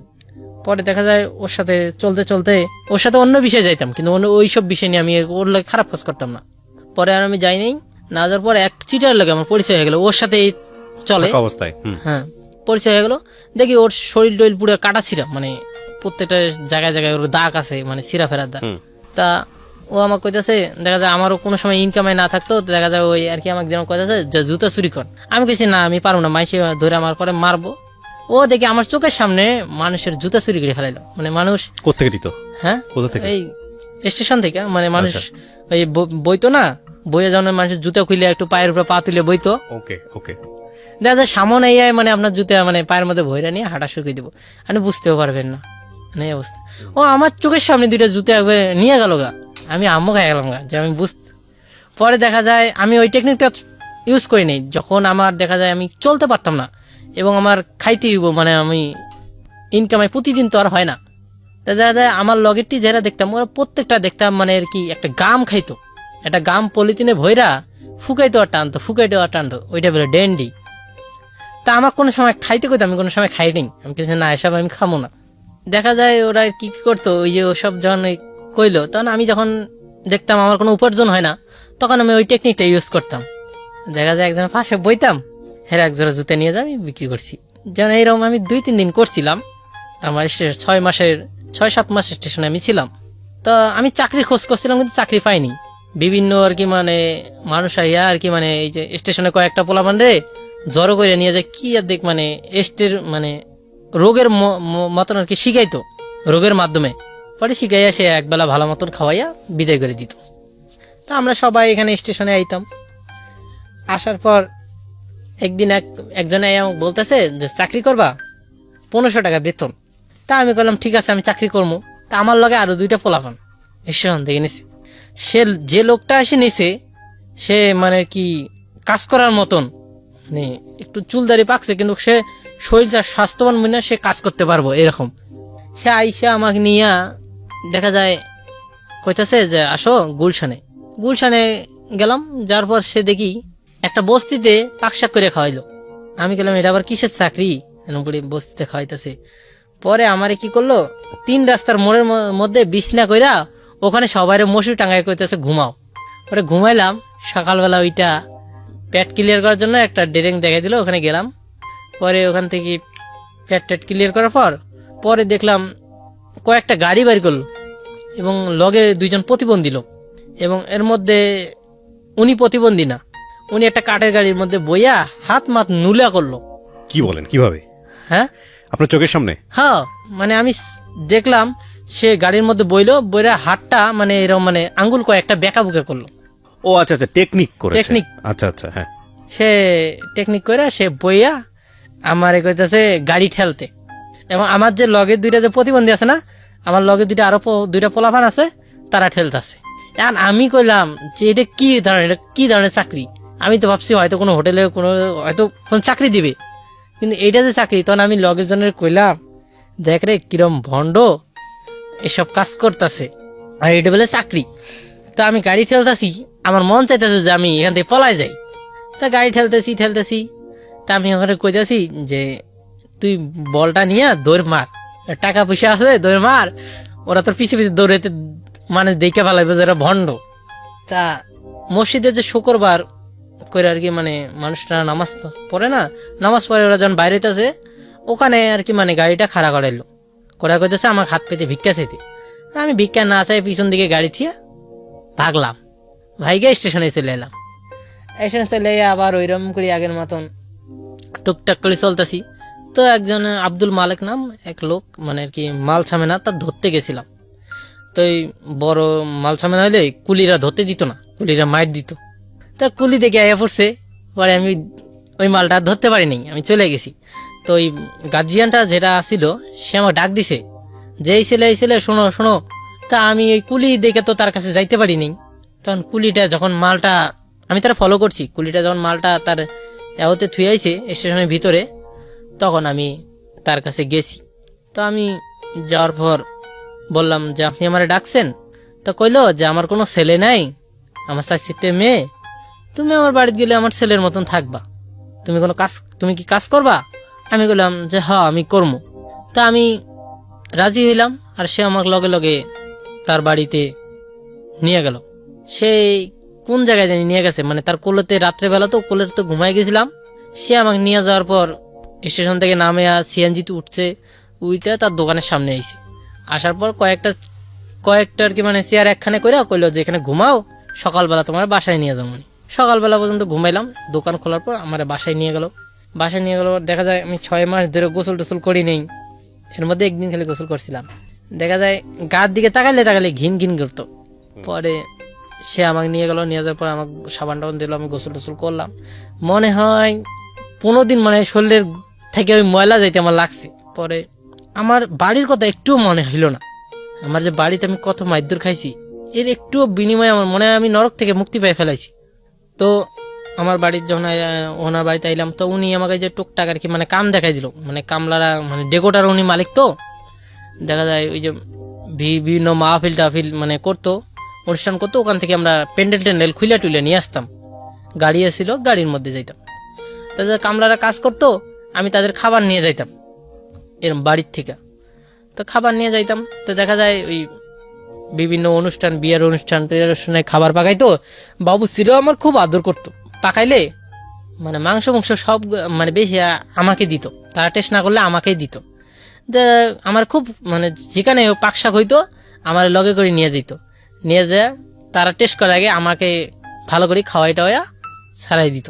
পরে দেখা যায় ওর সাথে চলতে চলতে ওর সাথে অন্য বিষয়ে যাইতাম, কিন্তু ওই সব বিষয় নিয়ে আমি ওর লগে খারাপ কাজ করতাম না। পরে আর আমি যাইনি। না যাওয়ার পর এক চিটার লগে আমার পরিচয় হয়ে গেল, ওর সাথে চলে অবস্থায় হ্যাঁ পরিচয় হয়ে গেল। দেখি ওর শরীর টরিল পুরো কাটা ছিঁড়া, মানে প্রত্যেকটা জায়গায় জায়গায় ওর দাগ আছে, মানে ছিঁড়া ফেরার দাগ। তা ও আমাকে কইতেছে, দেখা যায় আমারও কোনো সময় ইনকামে না থাকতো, তো দেখা যায় ওই আর কি আমাকে যেমন কইতেছে যে জুতা চুরি কর। আমি কইছি না আমি পারবো না, মাইসে ধরে আমার পরে মারবো। ও দেখি আমার চোখের সামনে মানুষের জুতা চুরি করে ফেলাইলো, মানে মানুষ কোত্থেকে দিত? হ্যাঁ কোথা থেকে? এই স্টেশন থেকে, মানে মানুষ ওই বইতো না, বইয়ে যখন মানুষের জুতা খুলে একটু পায়ের উপরে পা তুলে বইতো, ওকে ওকে। দেখা যায় সামনে এই মানে আপনার জুতা মানে পায়ের মধ্যে ভইরা নিয়ে হাঁটা শুকিয়ে দিব, আপনি বুঝতেও পারবেন না, মানে এই অবস্থা। ও আমার চোখের সামনে দুইটা জুতা একবার নিয়ে গেল গা, আমি আম্মু খাই গেলাম গা, যে আমি পরে দেখা যায় আমি ওই টেকনিকটা ইউজ করি নাই, যখন আমার দেখা যায় আমি চলতে পারতাম না এবং আমার খাইতে হইব, মানে আমি ইনকামে প্রতিদিন তো আর হয় না, তা দেখা যায় আমার লগেরটি যারা দেখতাম ওরা প্রত্যেকটা দেখতাম মানে আর কি একটা গাম খাইতো, একটা গাম পলিথিনে ভইরা ফুকাইতো আর টানতো, ফুকাইতো আর টানতো, ওইটা বলে ডেন্ডি। তা আমার কোনো সময় খাইতে কইতো, আমি কোনো সময় খাই নি, আমি কিছু না এসব আমি খামো না। দেখা যায় ওরা কি কি করতো, ওই যে ওসব যখন ওই কইলো, তখন আমি যখন দেখতাম আমার কোনো উপার্জন হয় না, তখন আমি ওই টেকনিকটা ইউজ করতাম। দেখা যায় একজনের পাশে বইতাম, হেরা একজোড়া জুতা নিয়ে যাই আমি বিক্রি করছি। যেমন এইরকম আমি 2-3 দিন করছিলাম, আমার 6-7 মাস স্টেশনে আমি ছিলাম। তো আমি চাকরির খোঁজ করছিলাম কিন্তু চাকরি পাইনি। বিভিন্ন আর কি মানে মানুষ আইয়া আর কি মানে এই যে স্টেশনে কয়েকটা পোলাপান রে জড়ো করে নিয়ে যায়, কি আর দেখ মানে এস্টের মানে রোগের মতন আর কি শিখাইতো, রোগের মাধ্যমে পরে শিখাইয়া সে একবেলা ভালো মতন খাওয়াইয়া বিদায় করে দিত। তা আমরা সবাই এখানে স্টেশনে আইতাম। আসার পর একদিন একজনে বলতেছে যে চাকরি করবা, 1500 টাকা বেতন। তা আমি বললাম ঠিক আছে আমি চাকরি করবো। তা আমার লগে আরো 2টা পোলাপান স্টেশন থেকে নিছে। সে যে লোকটা এসে নিছে সে মানে কি কাজ করার মতন, মানে একটু চুলদারি পাকছে কিন্তু সে শরীরটা স্বাস্থ্যবান মনে সে কাজ করতে পারবো এরকম। সে আইসা আমাকে নিয়ে দেখা যায় কইতাছে যে আসো গুলশানে গেলাম। যার পর সে দেখি একটা বস্তিতে পাকশাক করে খাওয়াইলো। আমি গেলাম এটা আবার কিসের চাকরি, এরকম করে বস্তিতে খাওয়াইতেছে। পরে আমারে কি করলো, 3 রাস্তার মোড়ের মধ্যে বিছনা কইরা ওখানে সবাই মশুরি টাঙ্গাই কইতেছে ঘুমাও। পরে ঘুমাইলাম। সকালবেলা ওইটা পেট ক্লিয়ার করার জন্য একটা ড্রিঙ্ক দেখাই দিল, ওখানে গেলাম। পরে ওখান থেকে পেট ক্লিয়ার করার পরে দেখলাম কয়েকটা গাড়ি বের করলো এবং লগে 2জন প্রতিবন্ধী লোক, এবং এর মধ্যে উনি প্রতিবন্ধী না, উনি একটা কাঠের গাড়ির মধ্যে বইয়া হাত মাত নুলা করলো। কি বলেন, কিভাবে? হ্যাঁ আপনার চোখের সামনে? হ্যাঁ, মানে আমি দেখলাম সে গাড়ির মধ্যে বইরা হাতটা মানে এরকম মানে আঙ্গুল কয়েকটা বেঁকা বুকা করলো। ও আচ্ছা আচ্ছা, টেকনিক করে। টেকনিক। আচ্ছা আচ্ছা, হ্যাঁ। সে টেকনিক করে সে বইয়া আমার কইতাছে গাড়ি ঠেলতে, এবং আমার যে লগে 2টা যে প্রতিবন্ধী আছে না, আমার লগে 2টা আরো 2টা পোলাপান আছে, তারা ঠেলতেছে। এখন আমি কইলাম যে এটা কি ধরনের চাকরি। আমি তো ভাবছি হয়তো কোনো হোটেলে হয়তো কোনো চাকরি দিবে, কিন্তু এইটা যে চাকরি। তখন আমি লগের জনের কইলাম দেখ রে কিরম ভণ্ড এসব কাজ করতেছে, আর এটা বলে চাকরি। তা আমি গাড়ি ঠেলতেছি, আমার মন চাইতেছে যে আমি এখান থেকে পলাই যাই। তা গাড়ি ঠেলতেছি তা আমি ওখানে কইতেছি যে তুই বলটা নিয়ে দৌড় মার, টাকা পয়সা আছে দৌড় মার, ওরা তোর পিছে দৌড়াইতে মানুষ দেখে ফেলাইবে যারা ভণ্ড। তা মসজিদে যে শুক্রবার করে আর কি মানে মানুষরা নামাজ পড়ে না, নামাজ পড়ে ওরা যখন বাইরে আছে ওখানে আর কি মানে গাড়িটা খাড়া করাইলো, কইতেছে আমার হাত পেতে ভিক্ষা চাইতে। আমি ভিক্ষা না চাই পিছন দিকে গাড়ি থিয়া ভাগলাম, ভাইগে স্টেশনে চলে এলাম। স্টেশনে চলে আবার ওইরকম করে আগের মতন টুকটাক করে চলতেছি। তো একজন আব্দুল মালিক নাম এক লোক মানে আর কি মাল ছামেনা, তার ধরতে গেছিলাম। তো এই বড় মাল ছামেনা হইলে কুলিরা ধরতে দিত না, কুলিরা মাইর দিত। তা কুলি দেখে আয়া পড়ছে, পরে আমি ওই মালটা ধরতে পারিনি, আমি চলে গেছি। তো ওই গার্জিয়ানটা যেটা আসছিল সে আমাকে ডাক দিছে যে এই ছেলে শোনো। তা আমি ওই কুলি দেখে তো তার কাছে যাইতে পারিনি। তখন কুলিটা যখন মালটা আমি তারা ফলো করছি, কুলিটা যখন মালটা তার এতে থুয়াইছে স্টেশনের ভিতরে, তখন আমি তার কাছে গেছি। তো আমি যাওয়ার পর বললাম যে আপনি আমারে ডাকছেন? তো কইলো যে আমার কোনো ছেলে নাই, আমার 4 মেয়ে, তুমি আমার বাড়িতে গেলে আমার ছেলের মতন থাকবা, তুমি কি কাজ করবা? আমি বললাম যে হ্যাঁ আমি করবো। তা আমি রাজি হইলাম, আর সে আমার লগে তার বাড়িতে নিয়ে গেল। সেই কোন জায়গায় জানি নিয়ে গেছে, মানে তার কোলেতে রাত্রেবেলা তো কোলের তো ঘুমাই গেছিলাম। সে আমাকে নিয়ে যাওয়ার পর স্টেশন থেকে নামে সিএনজিতে উঠছে, উইটা তার দোকানের সামনে আইছে। আসার পর কয়েকটা কয়েকটা আর কি মানে চেয়ার একখানে করে কইলো যে এখানে ঘুমাও, সকালবেলা তোমার বাসায় নিয়ে যাবো। সকালবেলা পর্যন্ত ঘুমাইলাম, দোকান খোলার পর আমার বাসায় নিয়ে গেল। বাসায় নিয়ে গেল, দেখা যায় আমি 6 মাস ধরে গোসল টোসল করি নেই, এর মধ্যে একদিন খালি গোসল করছিলাম। দেখা যায় গার দিকে তাকালে ঘিন ঘিন করতো। পরে সে আমাকে নিয়ে গেল, নিয়ে যাওয়ার পর আমাকে সাবান টাবান দিল, আমি গোসল টোসল করলাম। মনে হয় 15 দিন মানে শরীরের থেকে ওই ময়লা যাইতে আমার লাগছে। পরে আমার বাড়ির কথা একটুও মনে হইল না, আমার যে বাড়িতে আমি কত মাইদুর খাইছি এর একটুও বিনিময়ে আমার মনে হয় আমি নরক থেকে মুক্তি পেয়ে ফেলাইছি। তো আমার বাড়ির যখন ওনার বাড়িতে আইলাম, তো উনি আমাকে যে টুকটাক আর কি মানে কাম দেখাই দিল, মানে কামলারা মানে ডেকোটার উনি মালিক। তো দেখা যায় ওই যে বিভিন্ন মাহফিল টাহফিল মানে করতো, অনুষ্ঠান করতো, ওখান থেকে আমরা প্যান্ডেল ট্যান্ডেল খুলে টুলে নিয়ে আসতাম। গাড়ি এসেছিল, গাড়ির মধ্যে যাইতাম। তাদের কামলারা কাজ করতো, আমি তাদের খাবার নিয়ে যাইতাম এরম বাড়ির থেকে। তো খাবার নিয়ে যাইতাম, তো দেখা যায় ওই বিভিন্ন অনুষ্ঠান, বিয়ের অনুষ্ঠানে খাবার পাকাইতো। বাবু সিরও আমার খুব আদর করতো, পাকাইলে মানে মাংস সব মানে বেশি আমাকে দিত, তারা টেস্ট না করলে আমাকেই দিত। আমার খুব মানে যেখানে পাকশাক হইতো আমার লগে করে নিয়ে যেত, নিয়ে যায় তারা টেস্ট করার আগে আমাকে ভালো করে খাওয়াই টাওয়া ছাড়াই দিত।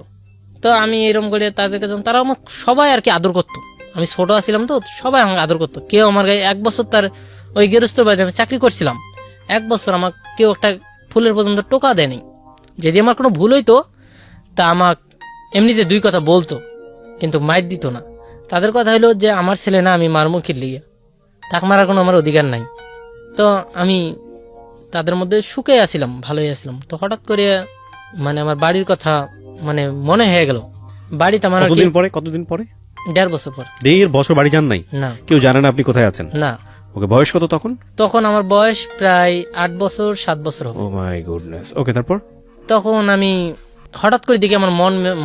তো আমি এরকম করে তাদেরকে তারা আমার সবাই আর কি আদর করতো। আমি ছোট আছিলাম তো সবাই আমাকে আদর করতো। কেউ আমার গায়ে 1 বছর তার ওই গেরস্ত বাড়িতে আমি চাকরি করছিলাম, 1 বছর আমার কেউ একটা ফুলের পর্যন্ত টোকা দেয়নি। যদি আমার কোনো ভুল হইতো তা আমাক এমনিতে 2 কথা বলতো, কিন্তু মাইর দিত না। তাদের কথা হলো যে আমার ছেলে না, আমি মারমুখীর লিগে, তাক মারার কোনো আমার অধিকার নাই। তো আমি তাদের মধ্যে সুখে আসছিলাম, ভালোই আসছিলাম। তো হঠাৎ করে মানে আমার বাড়ির কথা মানে মনে হয়ে গেল। বাড়িতে আমার আর কি কতদিন পরে 1.5 বছর পর। 1.5 বছর বাড়ি যান নাই? না, কেউ জানে না আপনি কোথায় আছেন? না। ওকে, বয়স কত তখন? তখন আমার বয়স প্রায় 8 বছর 7 বছর হবে। ও মাই গুডনেস। ওকে, তারপর? তখন আমি হঠাৎ করে দেখি আমার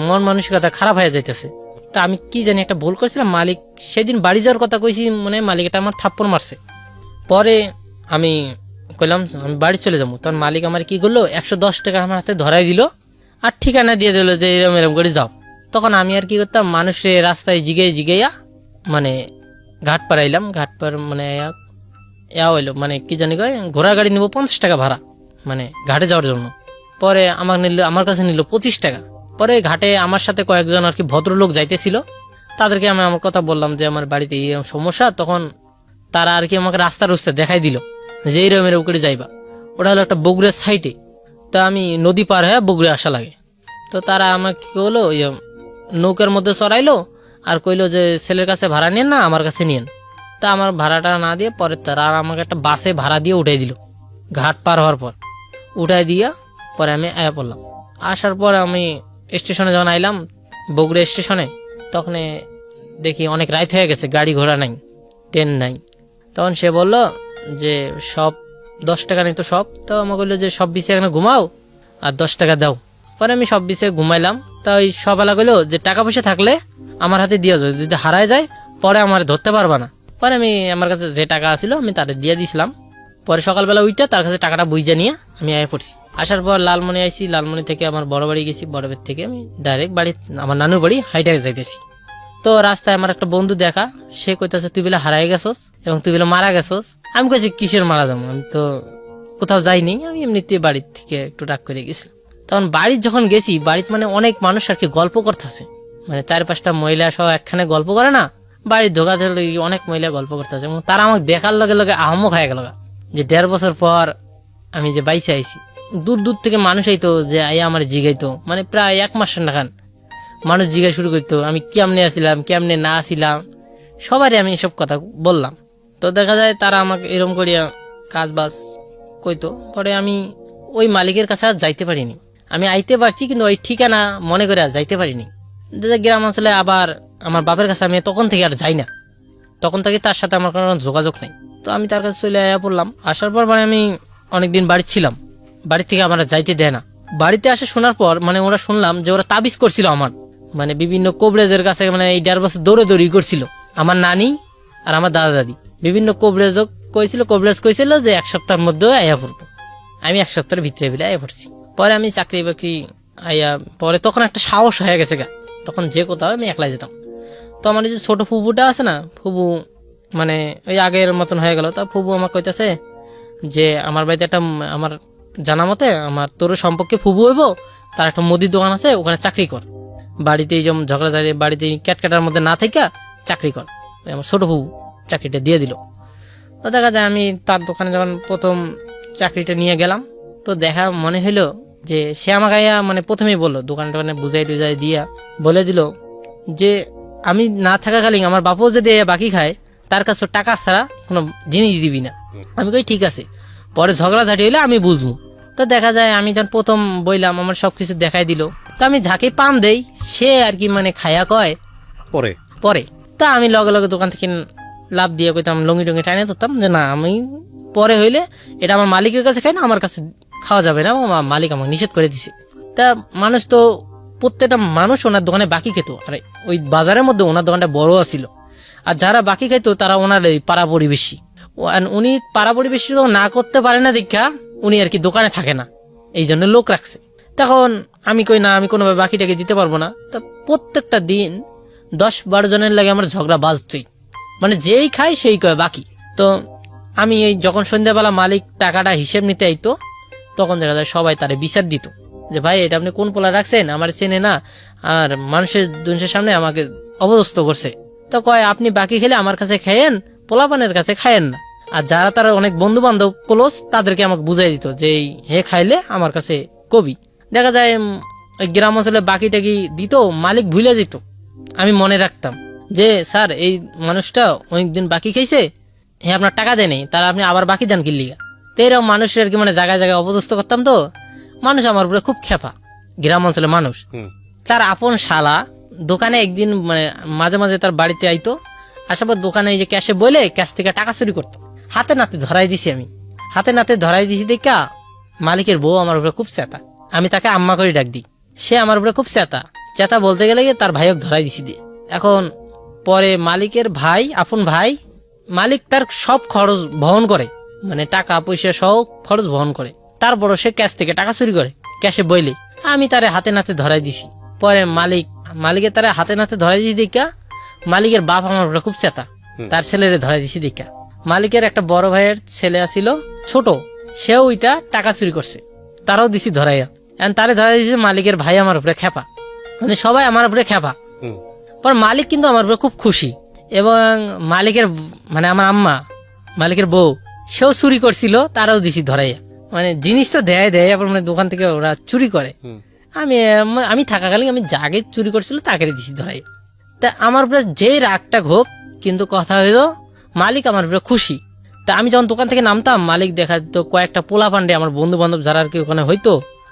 মন মানসিকতা খারাপ হয়ে যাইতেছে। তা আমি কি জানি একটা ভুল করছিলাম। মালিক সেদিন বাড়ি যাওয়ার কথা কইছি, মানে মালিক এটা আমার থাপ্পড় মারছে। পরে আমি কইলাম আমি বাড়ি চলে যাবো। তখন মালিক আমার কি করলো, 110 টাকা আমার হাতে ধরাই দিল আর ঠিকানা দিয়ে দিল যে এরম এরম করে যাও। তখন আমি আর কি করতাম, মানুষের রাস্তায় জিগাইয়া মানে ঘাট পাড়াইলাম। ঘাট পার মানে হইলো মানে কি জানি কয়, ঘোড়া গাড়ি নিব 50 টাকা ভাড়া মানে ঘাটে যাওয়ার জন্য। পরে আমার কাছে নিল 25 টাকা। পরে ঘাটে আমার সাথে কয়েকজন আর কি ভদ্রলোক যাইতেছিল, তাদেরকে আমি আমার কথা বললাম যে আমার বাড়িতে এই সমস্যা। তখন তারা আর কি আমাকে রাস্তার দেখাই দিল যে এইরকম এরকম করে যাইবা। ওটা হলো একটা বগুড়ার সাইডে। তো আমি নদী পার হয়ে বগুড়ে আসা লাগে। তো তারা আমাকে কি হলো, ওই নৌকার মধ্যে চড়াইলো আর কইলো যে ছেলের কাছে ভাড়া নিয়েন না, আমার কাছে নিয়েন। তা আমার ভাড়াটা না দিয়ে পরে তারা আর আমাকে একটা বাসে ভাড়া দিয়ে উঠাই দিল। ঘাট পার হওয়ার পর উঠাই দিয়া পরে আমি আয়া পড়লাম। আসার পর আমি স্টেশনে যখন আইলাম, বগুড়া স্টেশনে, তখন দেখি অনেক রাত হয়ে গেছে, গাড়ি ঘোড়া নাই, ট্রেন নাই। তখন সে বলল যে সব 10 টাকা নেই তো সব। তো আমাকে বললো যে সব বিছে এখানে ঘুমাও আর 10 টাকা দাও। পরে আমি সব বিছে ঘুমাইলাম। তা ওই সবালা গেলো যে টাকা পয়সা থাকলে আমার হাতে দিয়ে যাও, যদি হারায় যায় পরে আমার ধরতে পারবা না। পরে আমি আমার কাছে যে টাকা আছিল আমি তাদের দিয়ে দিয়েছিলাম। পরে সকালবেলা উইটা তার কাছে টাকাটা বুঝে নিয়ে আমি আয়া পড়ছি। আসার পর লালমনি আইছি, লালমনি থেকে আমার বড় বাড়ি গেছি, বড় বাড়ি থেকে আমি ডাইরেক্ট বাড়ি আমার নানুর বাড়ি হাইটে যাইতেছি। তো রাস্তায় আমার একটা বন্ধু দেখা, সে কইতেছে তুই বেলা হারাই গেছস এবং তুই বেলা মারা গেছস। আমি কইছি কিসের মারা যাবো, আমি তো কোথাও যাইনি, আমি এমনিতে বাড়ির থেকে একটু ডাক করে গেছিলাম। তখন বাড়ির যখন গেছি, বাড়িতে মানে অনেক মানুষ আর কি গল্প করতেছে, মানে 4-5টা মহিলা সহ একখানে গল্প করে না, বাড়ির ঢোকা ধরলে অনেক মহিলা গল্প করতেছে। এবং তারা আমাকে দেখার লগে লগে আহমক হয়ে গেল যে 1.5 বছর পর আমি যে বাইসে আইছি। দূর দূর থেকে মানুষ আইতো যে আইয়া আমার জিগাইতো, মানে প্রায় 1 মাসের নাখান মানুষ জিজ্ঞাসা শুরু করতো আমি কেমনে আসছিলাম কেমনে না আসছিলাম, সবারই আমি এসব কথা বললাম। তো দেখা যায় তারা আমাকে এরকম করিয়া কাজ বাজ কইতো। পরে আমি ওই মালিকের কাছে আর যাইতে পারিনি। আমি আইতে পারছি কিন্তু ওই ঠিকানা মনে করে আর যাইতে পারিনি। গ্রাম অঞ্চলে আবার আমার বাপের কাছে আমি তখন থেকে আর যাই না, তখন থেকে তার সাথে আমার কোনো যোগাযোগ নেই। তো আমি তার কাছে চলে আয়া পড়লাম। আসার পর মানে আমি অনেকদিন বাড়ি ছিলাম, বাড়ি থেকে আমার যাইতে দেয় না। বাড়িতে আসে শোনার পর মানে ওরা শুনলাম যে ওরা তাবিজ করছিল আমার, মানে বিভিন্ন কবরেজের কাছে, মানে এই 1.5 বছর দৌড়ি করছিল আমার নানি আর আমার দাদা দাদি। বিভিন্ন কবরেজ কইছিল যে 1 সপ্তাহের মধ্যে আয়া পড়বো। আমি 1 সপ্তাহের ভিতরে আয়া পড়ছি। পরে আমি চাকরি বাকরি আয়া পরে তখন একটা সাহস হয়ে গেছে গা, তখন যে কোথাও আমি একলাই যেতাম। তো আমার যে ছোট ফুবুটা আছে না, ফুবু মানে ওই আগের মতন হয়ে গেল। তা ফুবু আমাকে কইতেছে যে আমার বাড়িতে একটা আমার জানা মতে আমার তোর সম্পর্কে ফুবু হইব, তার একটা মুদির দোকান আছে, ওখানে চাকরি কর, বাড়িতে যেমন ঝগড়াঝাড়ি বাড়িতে ক্যাটক্যাটার মধ্যে না থেকে চাকরি কর। আমার ছোট ফুবু চাকরিটা দিয়ে দিল। তো দেখা যায় আমি তার দোকানে যখন প্রথম চাকরিটা নিয়ে গেলাম, তো দেখা মনে হইলো যে সে আমাকে মানে প্রথমেই বললো, দোকান টোকানে বুঝাই টুজাই দিয়া বলে দিল যে আমি না থাকাকালীন আমার বাপও যদি বাকি খায় তার কাছে টাকা ছাড়া কোনো জিনিস দিবি না। আমি কই ঠিক আছে, পরে ঝগড়াঝাটি হইলে আমি বুঝবো। তো দেখা যায় আমি যখন প্রথম বইলাম আমার সবকিছু দেখাই দিল, তো আমি যাকে পান দেই সে আর কি মানে খায়া কয় পরে পরে। তা আমি লগে লগে দোকান থেকে লাভ দিয়ে কইতাম, লঙ্গি টঙ্গি টাইনে ধরতাম যে না আমি পরে হইলে এটা আমার মালিকের কাছে খাই না, আমার কাছে খাওয়া যাবে না, আমার মালিক আমাকে নিষেধ করে দিছে। তা মানুষ তো প্রত্যেকটা মানুষ ওনার দোকানে বাকি খেত, আর ওই বাজারের মধ্যে ওনার দোকানটা বড় আছিল, আর যারা বাকি খাইতো তারা ওনার এই পাড়া প্রতিবেশী। উনি পাড়া প্রতিবেশী তো না করতে পারে না দীক্ষা উনি আর কি দোকানে থাকে না, এই জন্য লোক রাখছে। তখন আমি কই না আমি কোনোভাবে বাকিটাকে দিতে পারবো না। তা প্রত্যেকটা দিন 10-12 জনের লাগে আমার ঝগড়া বাজতই, মানে যেই খায় সেই কয় বাকি। তো আমি এই যখন সন্ধ্যাবেলা মালিক টাকাটা হিসেব নিতে আইতো, তখন দেখা যায় সবাই তারে বিচার দিত যে ভাই এটা আপনি কোন পোলা রাখছেন, আমার চেনে না, আর মানুষের দুনিয়ার সামনে আমাকে অপদস্থ করছে। তো কয় আপনি বাকি খেলে আমার কাছে খায়েন, পোলাপানের কাছে খায়েন না। আর যারা তারা অনেক বন্ধু বান্ধব ক্লোজ তাদেরকে আমাকে বুঝাই দিত যে হে খাইলে আমার কাছে কবি। দেখা যায় ওই গ্রাম অঞ্চলে বাকি টাকি দিত, মালিক ভুলে যেত, আমি মনে রাখতাম যে স্যার এই মানুষটা অনেকদিন বাকি খাইছে, হ্যাঁ আপনার টাকা দেয়নি, তারা আপনি আবার বাকি দেন কিল্লিগা। তো এরকম মানুষের আর কি মানে জায়গায় জায়গায় অপদস্থ করতাম। তো মানুষ আমার উপরে খুব খেপা, গ্রাম অঞ্চলের মানুষ। তার আপন শালা দোকানে একদিন মানে মাঝে মাঝে তার বাড়িতে আইতো, আসার পর দোকানে এই যে ক্যাশে বলে ক্যাশ থেকে টাকা চুরি করতো। হাতে নাতে ধরাই দিছি, আমি হাতে নাতে ধরাই দিছি দেখা মালিকের বউ আমার উপরে খুব চেতা, আমি তাকে আম্মা করে ডাক দিই, সে আমার উপরে খুব চেতা বলতে গেলে তার ভাইকে ধরাই দিছি দিয়ে। এখন পরে মালিকের ভাই, আপন ভাই, মালিক তার সব খরচ বহন করে, মানে টাকা পয়সা সব খরচ বহন করে, তারপরও সে ক্যাশ থেকে টাকা চুরি করে ক্যাশে বইলে। আমি তারে হাতে নাতে ধরাই দিছি। পরে মালিকের তারে হাতে নাতে ধরাই দিছি দেখা মালিকের বাপ আমার উপরে খুব চেতা, তার ছেলেরে ধরাই দিছি দেখা। মালিকের একটা বড় ভাইয়ের ছেলে আছিল ছোট, সেও ওইটা টাকা চুরি করছে, তারাও দিছি ধরাইয়া। তারে ধরাই দিয়েছে মালিকের ভাই আমার উপরে খেপা, মানে সবাই আমার উপরে খেপা। পর মালিক কিন্তু আমার উপরে খুব খুশি, এবং মালিকের মানে আমার আম্মা মালিকের বউ সেও চুরি করছিল, তারাও দিছি ধরাইয়া। মানে জিনিস তো দেয় আবার মানে দোকান থেকে ওরা চুরি করে। আমি থাকাকালীন আমি যাকে চুরি করছিল তাকে দিছি ধরাইয়া। তা আমার উপরে যেই রাগটা হোক, কিন্তু কথা হইলো মালিক আমার উপরে খুশি। তা আমি যখন দোকান থেকে নামতাম, মালিক দেখা দিত কয়েকটা পোলা পান্ডে আমার বন্ধু বান্ধব যারা আর কি ওখানে হইতো,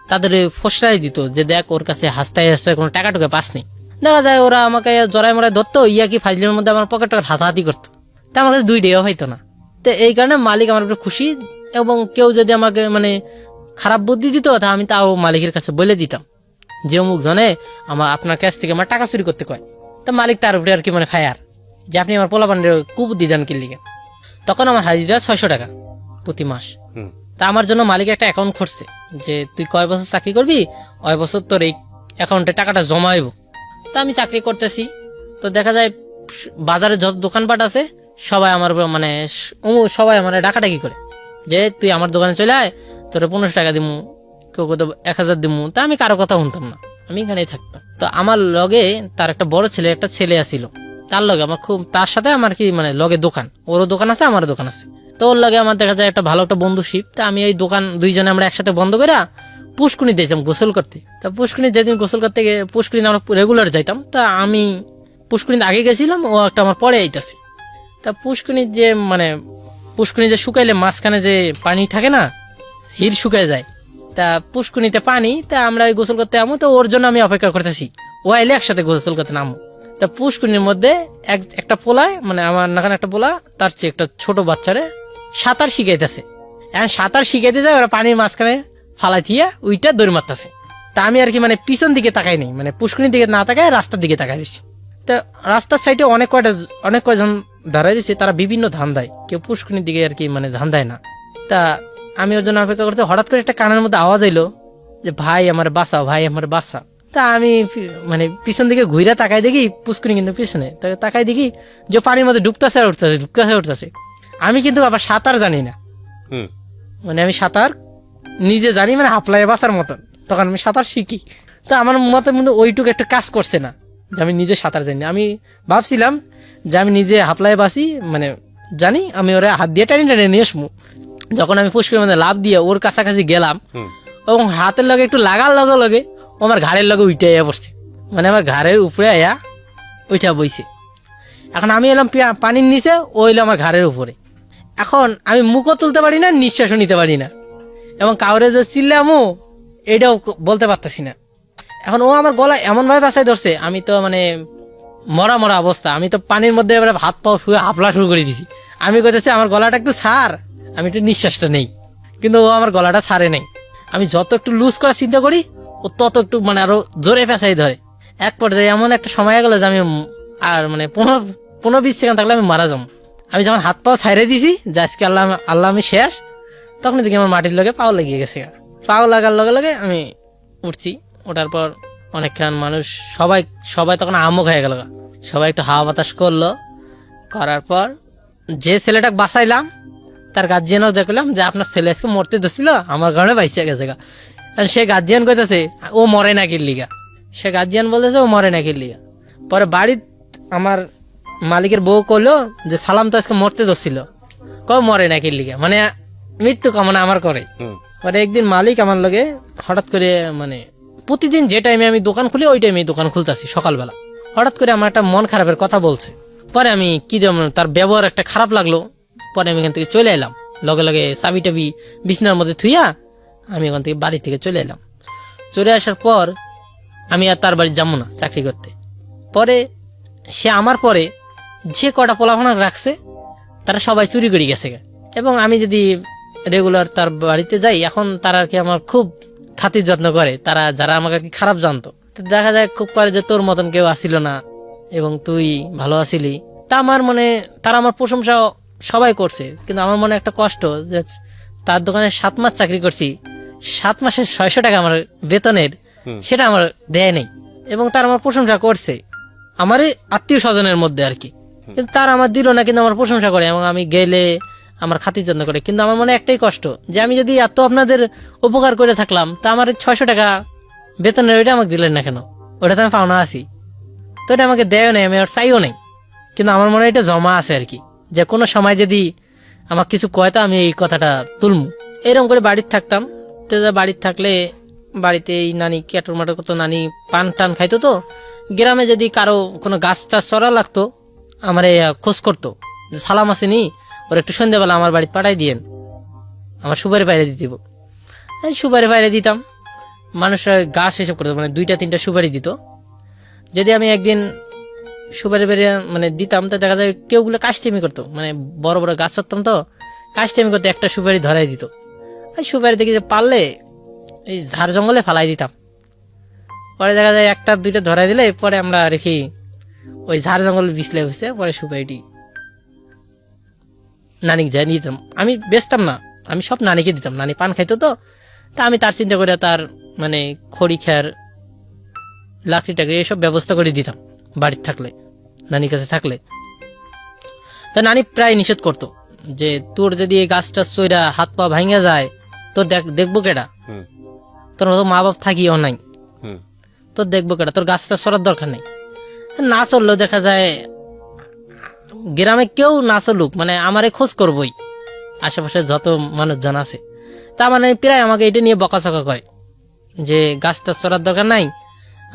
তাদের ফসলাই দিত যে দেখ ওর কাছে হাসতে কোনো টাকা টুকা পাসনি। দেখা যায় ওরা আমাকে জড়াই মরাই ধরতো, ইয়া কি ফাইজলের মধ্যে আমার পকেটটা হাতাহাতি করতো, তা আমার কাছে 2 টাকাও হইতো না। তো এই কারণে মালিক আমার উপরে খুশি, এবং কেউ যদি আমাকে মানে খারাপ বুদ্ধি দিত তা আমি তাও মালিকের কাছে বলে দিতাম যে অমুক জনে আপনার কাছ থেকে আমার টাকা চুরি করতে কয়। তা মালিক তার উপরে আর কি মানে ফায়ার যে আপনি আমার পোলা পান্ডের কুবুদ্ধি দেন কিল্লিগে। তখন আমার হাজিরা 600 টাকা প্রতি মাস। তা আমার জন্য মালিক একটা অ্যাকাউন্ট করছে যে তুই কয় বছর চাকরি করবি, ওই বছর তোর এই অ্যাকাউন্টে টাকাটা জমাইব। তা আমি চাকরি করতেছি, তো দেখা যায় বাজারে যত দোকানপাট আছে সবাই আমার মানে সবাই আমার ডাকাডাকি করে যে তুই আমার দোকানে চলে আয়, তোর 1500 টাকা দিমু, কেউ কত 1000 দিমু। তা আমি কারো কথা শুনতাম না, আমি এখানেই থাকতাম। তো আমার লগে তার একটা বড় ছেলে একটা ছেলে আসিল, তার লগে আমার খুব, তার সাথে আমার কি মানে লগে দোকান, ওরও দোকান আছে আমারও দোকান আছে। তো ওর লগে আমার দেখা যায় একটা ভালো একটা বন্ধুশিপ। তা আমি এই দোকান দুইজনে আমরা একসাথে বন্ধ করে পুষ্কুনি দিয়েছিলাম গোসল করতে। তা পুষ্কুনি যেদিন গোসল করতে গিয়ে পুষ্কুনি আমরা রেগুলার যাইতাম, তা আমি পুষ্কুনিতে আগে গেছিলাম, ও একটা আমার পরে আইতাছে। তা পুষ্কুনির যে মানে পুষ্কুনি যে শুকাইলে মাঝখানে যে পানি থাকে না, হির শুকায় যায়, তা পুষ্কুনিতে পানি, তা আমরা গোসল করতে আমো, তো ওর জন্য আমি অপেক্ষা করতেছি, ও আইলে একসাথে গোসল করতে নামো। তা পুষ্কুনির মধ্যে একটা পোলায় মানে আমার নাখানে একটা পোলা তার চেয়ে একটা ছোট বাচ্চারে সাঁতার শিখাইতেছে। এখন সাঁতার শিখাইতে যায়, ওরা পানির মাঝখানে ফালাই দিয়ে ওইটা দৌড় মারতেছে। তা আমি আর কি মানে পিছন দিকে তাকাই নেই, মানে পুষ্কুনির দিকে না তাকায় রাস্তার দিকে তাকাই দিছি। তা রাস্তার সাইডে অনেক কয়জন দাঁড়াই রয়েছে, তারা বিভিন্ন ধান দেয়, কেউ পুষ্কুনির দিকে আর কি মানে ধান দেয় না। তা আমি ওর জন্য অপেক্ষা করতে, হঠাৎ করে একটা কানের মধ্যে আওয়াজ এলো যে ভাই আমার বাঁচাও, ভাই আমার বাঁচা। তা আমি মানে পিছন দিকে ঘুরে তাকাই দেখি পুষ্কুনি কিন্তু পিছনে তাকাই দেখি যে পানির মধ্যে ডুবতেছে আর উঠতেছে, ডুবতেছে উঠতেছে। আমি কিন্তু আবার সাঁতার জানি না, মানে আমি সাঁতার নিজে জানি, মানে হাফলায় বাঁচার মতন। তখন আমি সাঁতার শিখি, তো আমার মতের মধ্যে ওইটুকু একটা কাজ করছে না যে আমি নিজে সাঁতার জানি। আমি ভাবছিলাম যে আমি নিজে হাফলায় বাঁচি, মানে জানি, আমি ওরা হাত দিয়ে টানি টানি নিয়ে আসবো। যখন আমি পুষ্করের মধ্যে লাভ দিয়ে ওর কাছাকাছি গেলাম, এবং হাতের লগে একটু লাগার লগে লগে ও আমার ঘাড়ের লগে উইটে আয়া পড়ছে, মানে আমার ঘাড়ের উপরে আয়া ওইটা বইছে। এখন আমি এলাম পানির নিচে, ও এলো আমার ঘাড়ের উপরে। এখন আমি মুখও তুলতে পারি না, নিঃশ্বাসও নিতে পারি না, এবং কাউরে যে চিল্লামো এটাও বলতে পারতেছি না। এখন ও আমার গলায় এমনভাবে বাসায় ধরছে, আমি তো মানে মরা মরা অবস্থা। আমি তো পানির মধ্যে এবারে হাত পাও শুয়ে হাফলা শুরু করে দিছি। আমি কইতেছি আমার গলাটা একটু ছাড়, আমি একটু নিঃশ্বাসটা নেই, কিন্তু ও আমার গলাটা ছাড়ে নেই। আমি যত একটু লুজ করার চিন্তা করি, ও তত একটু মানে আরো জোরে ফেঁসাই ধরে। এক পর্যায়ে এমন একটা সময় গেল যে আমি আর মানে 15-20 সেকেন্ড থাকলে আমি মারা যাবো। আমি যখন হাত পাও ছাইড়ে দিছি যে আজকে আল্লাহ আল্লাহ আমি শেষ, তখন দেখি আমার মাটির লগে পাও লেগে গেছে। পাও লাগার লগে লগে আমি উঠছি। ওঠার পর অনেকক্ষণ মানুষ সবাই তখন আমক হয়ে গেল, সবাই একটু হাওয়া বাতাস করলো। করার পর যে ছেলেটাকে বাঁচাইলাম তার গার্জিয়ানও দেখলাম যে আপনার ছেলে আজকে মরতে ধরছিল, আমার কারণে বাইসে গেছে। সে গার্জিয়ান কইতেছে ও মরে না কির লিগা, সে গার্জিয়ান বলতেছে ও মরে না কির লিগা। পরে বাড়ির আমার মালিকের বউ কইলো যে সালাম তো আজকে মরতে ধরছিল, মরে না কির লিগা, মানে মৃত্যু কামনা আমার করে। পরে একদিন মালিক আমার লগে হঠাৎ করে, মানে প্রতিদিন যে টাইমে আমি দোকান খুলি ওই টাইমে দোকান খুলতেছি সকালবেলা, হঠাৎ করে আমার একটা মন খারাপের কথা বলছে। পরে আমি কি তার ব্যবহার একটা খারাপ লাগলো। পরে আমি এখান থেকে চলে এলাম, লগে লগে চাবি টাবি বিছনার মধ্যে থুইয়া আমি ওখান থেকে বাড়ি থেকে চলে এলাম। চলে আসার পর আমি আর তার বাড়ি যাবো না চাকরি করতে। পরে সে আমার পরে যে কটা পোলাপানা রাখছে তারা সবাই চুরি করে গেছে, এবং আমি যদি রেগুলার তার বাড়িতে যাই, এখন তারা আর কি আমার খুব খাতির যত্ন করে। তারা যারা আমাকে খারাপ জানতো, দেখা যায় খুব পারে যে তোর মতন কেউ আসিল না এবং তুই ভালো আছিলি। তা আমার মনে তারা আমার প্রশংসা সবাই করছে, কিন্তু আমার মনে একটা কষ্ট যে তার দোকানে 7 মাস চাকরি করছি, 7 মাসের 600 টাকা আমার বেতনের, সেটা আমার দেয় নেই। এবং তার আমার প্রশংসা করছে আমার আত্মীয় স্বজনের মধ্যে আর কি, কিন্তু তার আমার দিল না, কিন্তু আমার প্রশংসা করে এবং আমি গেলে আমার খাতির যত্ন করে। কিন্তু আমার মনে একটাই কষ্ট যে আমি যদি এত আপনাদের উপকার করে থাকলাম, তা আমার 600 টাকা বেতনের ওইটা আমাকে দিলেন না কেন? ওটা তো আমি পাওনা আছি, তো এটা আমাকে দেয় নাই, আমি আর চাইও নাই। কিন্তু আমার মনে হয় এটা জমা আছে আর কি, যে কোনো সময় যদি আমার কিছু কয় তো আমি এই কথাটা তুলমু। এরকম করে বাড়িতে থাকতাম। তো বাড়িতে থাকলে বাড়িতে এই নানি ক্যাটর মাটর করতো, নানি পান টান খাইতো। তো গ্রামে যদি কারো কোনো গাছ টাছ চড়া লাগতো, আমার খোঁজ করতো যে সালাম আসেনি, ওর একটু সন্ধ্যাবেলা আমার বাড়িতে পাঠাই দিয়েন, আমার সুপারি পাইরে দিয়ে দিব। সুপারি পাইরে দিতাম, মানুষরা গাছ হিসেব করতো, মানে 2-3টা সুপারি দিত। যদি আমি একদিন সুপারি বেরিয়ে মানে দিতাম, তো দেখা যায় কেউগুলো কাস্টেমি করতো, মানে বড় বড় গাছ চড়তাম তো কাস্টেমি করতো, একটা সুপারি ধরাই দিত। ওই সুপারি দেখি যে পারলে এই ঝাড় জঙ্গলে ফালাই দিতাম। পরে দেখা যায় 1-2টা ধরাই দিলে পরে আমরা রেখি ওই ঝাড় জঙ্গল বিছলে বসে পরে সুপারিটি নানিকে যাই দিতাম। আমি বেচতাম না, আমি সব নানিকে দিতাম। নানি পান খাইতো তো, তা আমি তার চিন্তা করে তার মানে খড়ি খেয়ার লাকড়ি টাকড়ি এইসব ব্যবস্থা করে দিতাম বাড়িতে থাকলে, নানির কাছে থাকলে। তা নানি প্রায় নিষেধ করতো যে তোর যদি এই গাছটা চইরা হাত পা ভাঙা যায় তোর দেখবো কেডা, তোর তো মা বাপ থাকিও নাই, তোর দেখবো কেডা, তোর গাছটা সরার দরকার নেই। না চললেও দেখা যায় গ্রামে কেউ না চলুক, মানে আমারে খোঁজ করবই, আশেপাশে যত মানুষজন আছে। তা মানে প্রায় আমাকে এটা নিয়ে বকাচকা করে যে গাছটা চড়ার দরকার নাই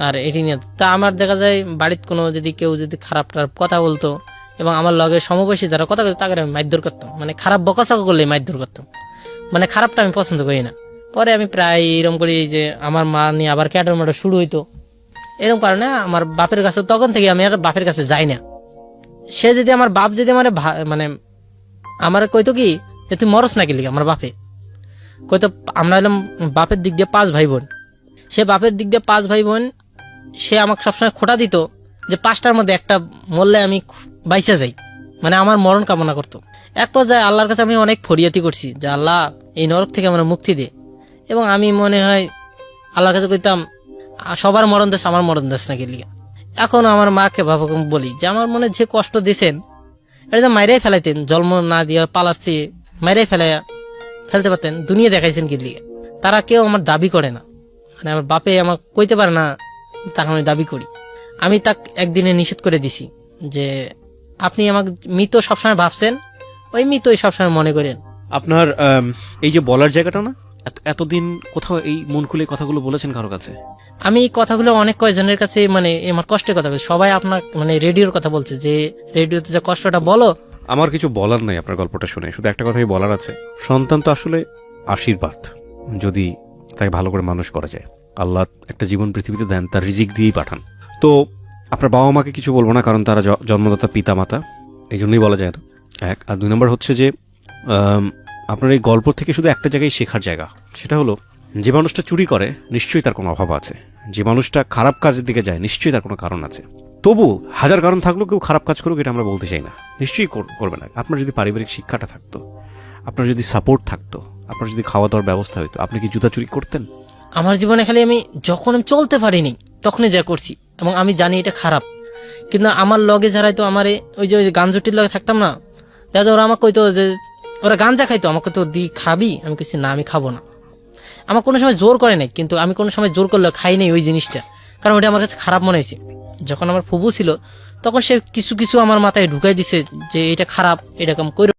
আর এটি নিয়ে। তা আমার দেখা যায় বাড়িতে কোনো যদি কেউ যদি খারাপ টারাপ কথা বলতো, এবং আমার লগে সমবয়সী যারা কথা বলতো তাকে আমি মারধর করতাম, মানে খারাপ বকাচকা করলে মারধর করতাম, মানে খারাপটা আমি পছন্দ করি না। পরে আমি প্রায় এরকম করি যে আমার মা নিয়ে আবার ক্যাটর ম্যাটর শুরু হইতো। এরকম কারণে আমার বাপের কাছে তখন থেকে আমি আর বাপের কাছে যাই না। সে যদি আমার বাপ যদি আমার মানে আমার কইতো কি যে তুই মরস না গেলি, আমার বাপে কইতো আমরা হলাম বাপের দিক দিয়ে 5 ভাই বোন। সে বাপের দিক দিয়ে 5 ভাই বোন, সে আমাকে সবসময় খোটা দিত যে 5টার মধ্যে একটা মরলে আমি বাইসা যাই, মানে আমার মরণ কামনা করতো। এক পর্যায়ে আল্লাহর কাছে আমি অনেক ফরিয়াতি করছি যে আল্লাহ এই নরক থেকে আমার মুক্তি দে। এবং আমি মনে হয় আল্লাহর কাছে কইতাম সবার মরণ দেশ, আমার মরণ দেশ না গেলি। এখন আমার মাকে বাবাকে বলি যে আমার মনে যে কষ্ট দিয়েছেন এটা তো মাইরাই ফেলাইতেন, জন্ম না দিয়ে পালাচ্ছি মাইরাই ফেলাইয়া ফেলতে পারতেন, দুনিয়া দেখাইছেন কি লিগে? তারা কেউ আমার দাবি করে না, মানে আমার বাপে আমার কইতে পারে না তাকে আমি দাবি করি। আমি তাক একদিনে নিষেধ করে দিছি যে আপনি আমাকে মৃত সবসময় ভাবছেন, ওই মৃতই সবসময় মনে করেন। আপনার এই যে বলার জায়গাটা না, এতদিন কোথাও এই মন খুলে কথাগুলো বলেছেন কারো কাছে? আমি এই কথাগুলো অনেক কয়েকজনের কাছে, মানে আমার কষ্টের কথা বলছি, সবাই আপনার মানে রেডিওর কথা বলছে যে রেডিওতে যে কষ্টটা বলো। আমার কিছু বলার নাই আপনার গল্পটা শুনে, শুধু একটা কথাই বলার আছে, সন্তান তো আসলে আশীর্বাদ, যদি তাকে ভালো করে মানুষ করা যায়। আল্লাহ একটা জীবন পৃথিবীতে দেন, তার রিজিক দিয়েই পাঠান। তো আপনার বাবা মাকে কিছু বলবো না, কারণ তারা জন্মদাতা পিতা মাতা, এই জন্যই বলা যায় না। এক আর দুই নম্বর হচ্ছে যে আপনার এই গল্প থেকে শুধু একটা জায়গায় শেখার জায়গা, সেটা হলো যে মানুষটা চুরি করে নিশ্চয়ই তার কোনো অভাব আছে, যে মানুষটা খারাপ কাজের দিকে যায় নিশ্চয়ই তার কোনো কারণ আছে। তবু হাজার কারণ থাকলেও কেউ খারাপ কাজ করুক এটা আমরা বলতে চাই না, নিশ্চয়ই করবে না। আপনার যদি পারিবারিক শিক্ষাটা থাকতো, আপনার যদি সাপোর্ট থাকতো, আপনার যদি খাওয়া দাওয়ার ব্যবস্থা হতো, আপনি কি জুতা চুরি করতেন? আমার জীবনে খালি আমি যখন আমি চলতে পারিনি তখনই যা করছি, এবং আমি জানি এটা খারাপ, কিন্তু আমার লগে যারাই তো আমার ওই যে গাঞ্জটির লগে থাকতাম না, দাদা ওরা আমাকে কইতো যে ওরা গাঞ্জা খাইতো, আমাকে তো দি খাবি, আমি কইছি না আমি খাবো না। আমার কোনো সময় জোর করে নাই, কিন্তু আমি কোনো সময় জোর করলে খাই নাই ওই জিনিসটা, কারণ ওটা আমার কাছে খারাপ মনে হয়েছে। যখন আমার ফুবু ছিল তখন সে কিছু কিছু আমার মাথায় ঢুকাই দিছে যে এটা খারাপ, এরকম কইরো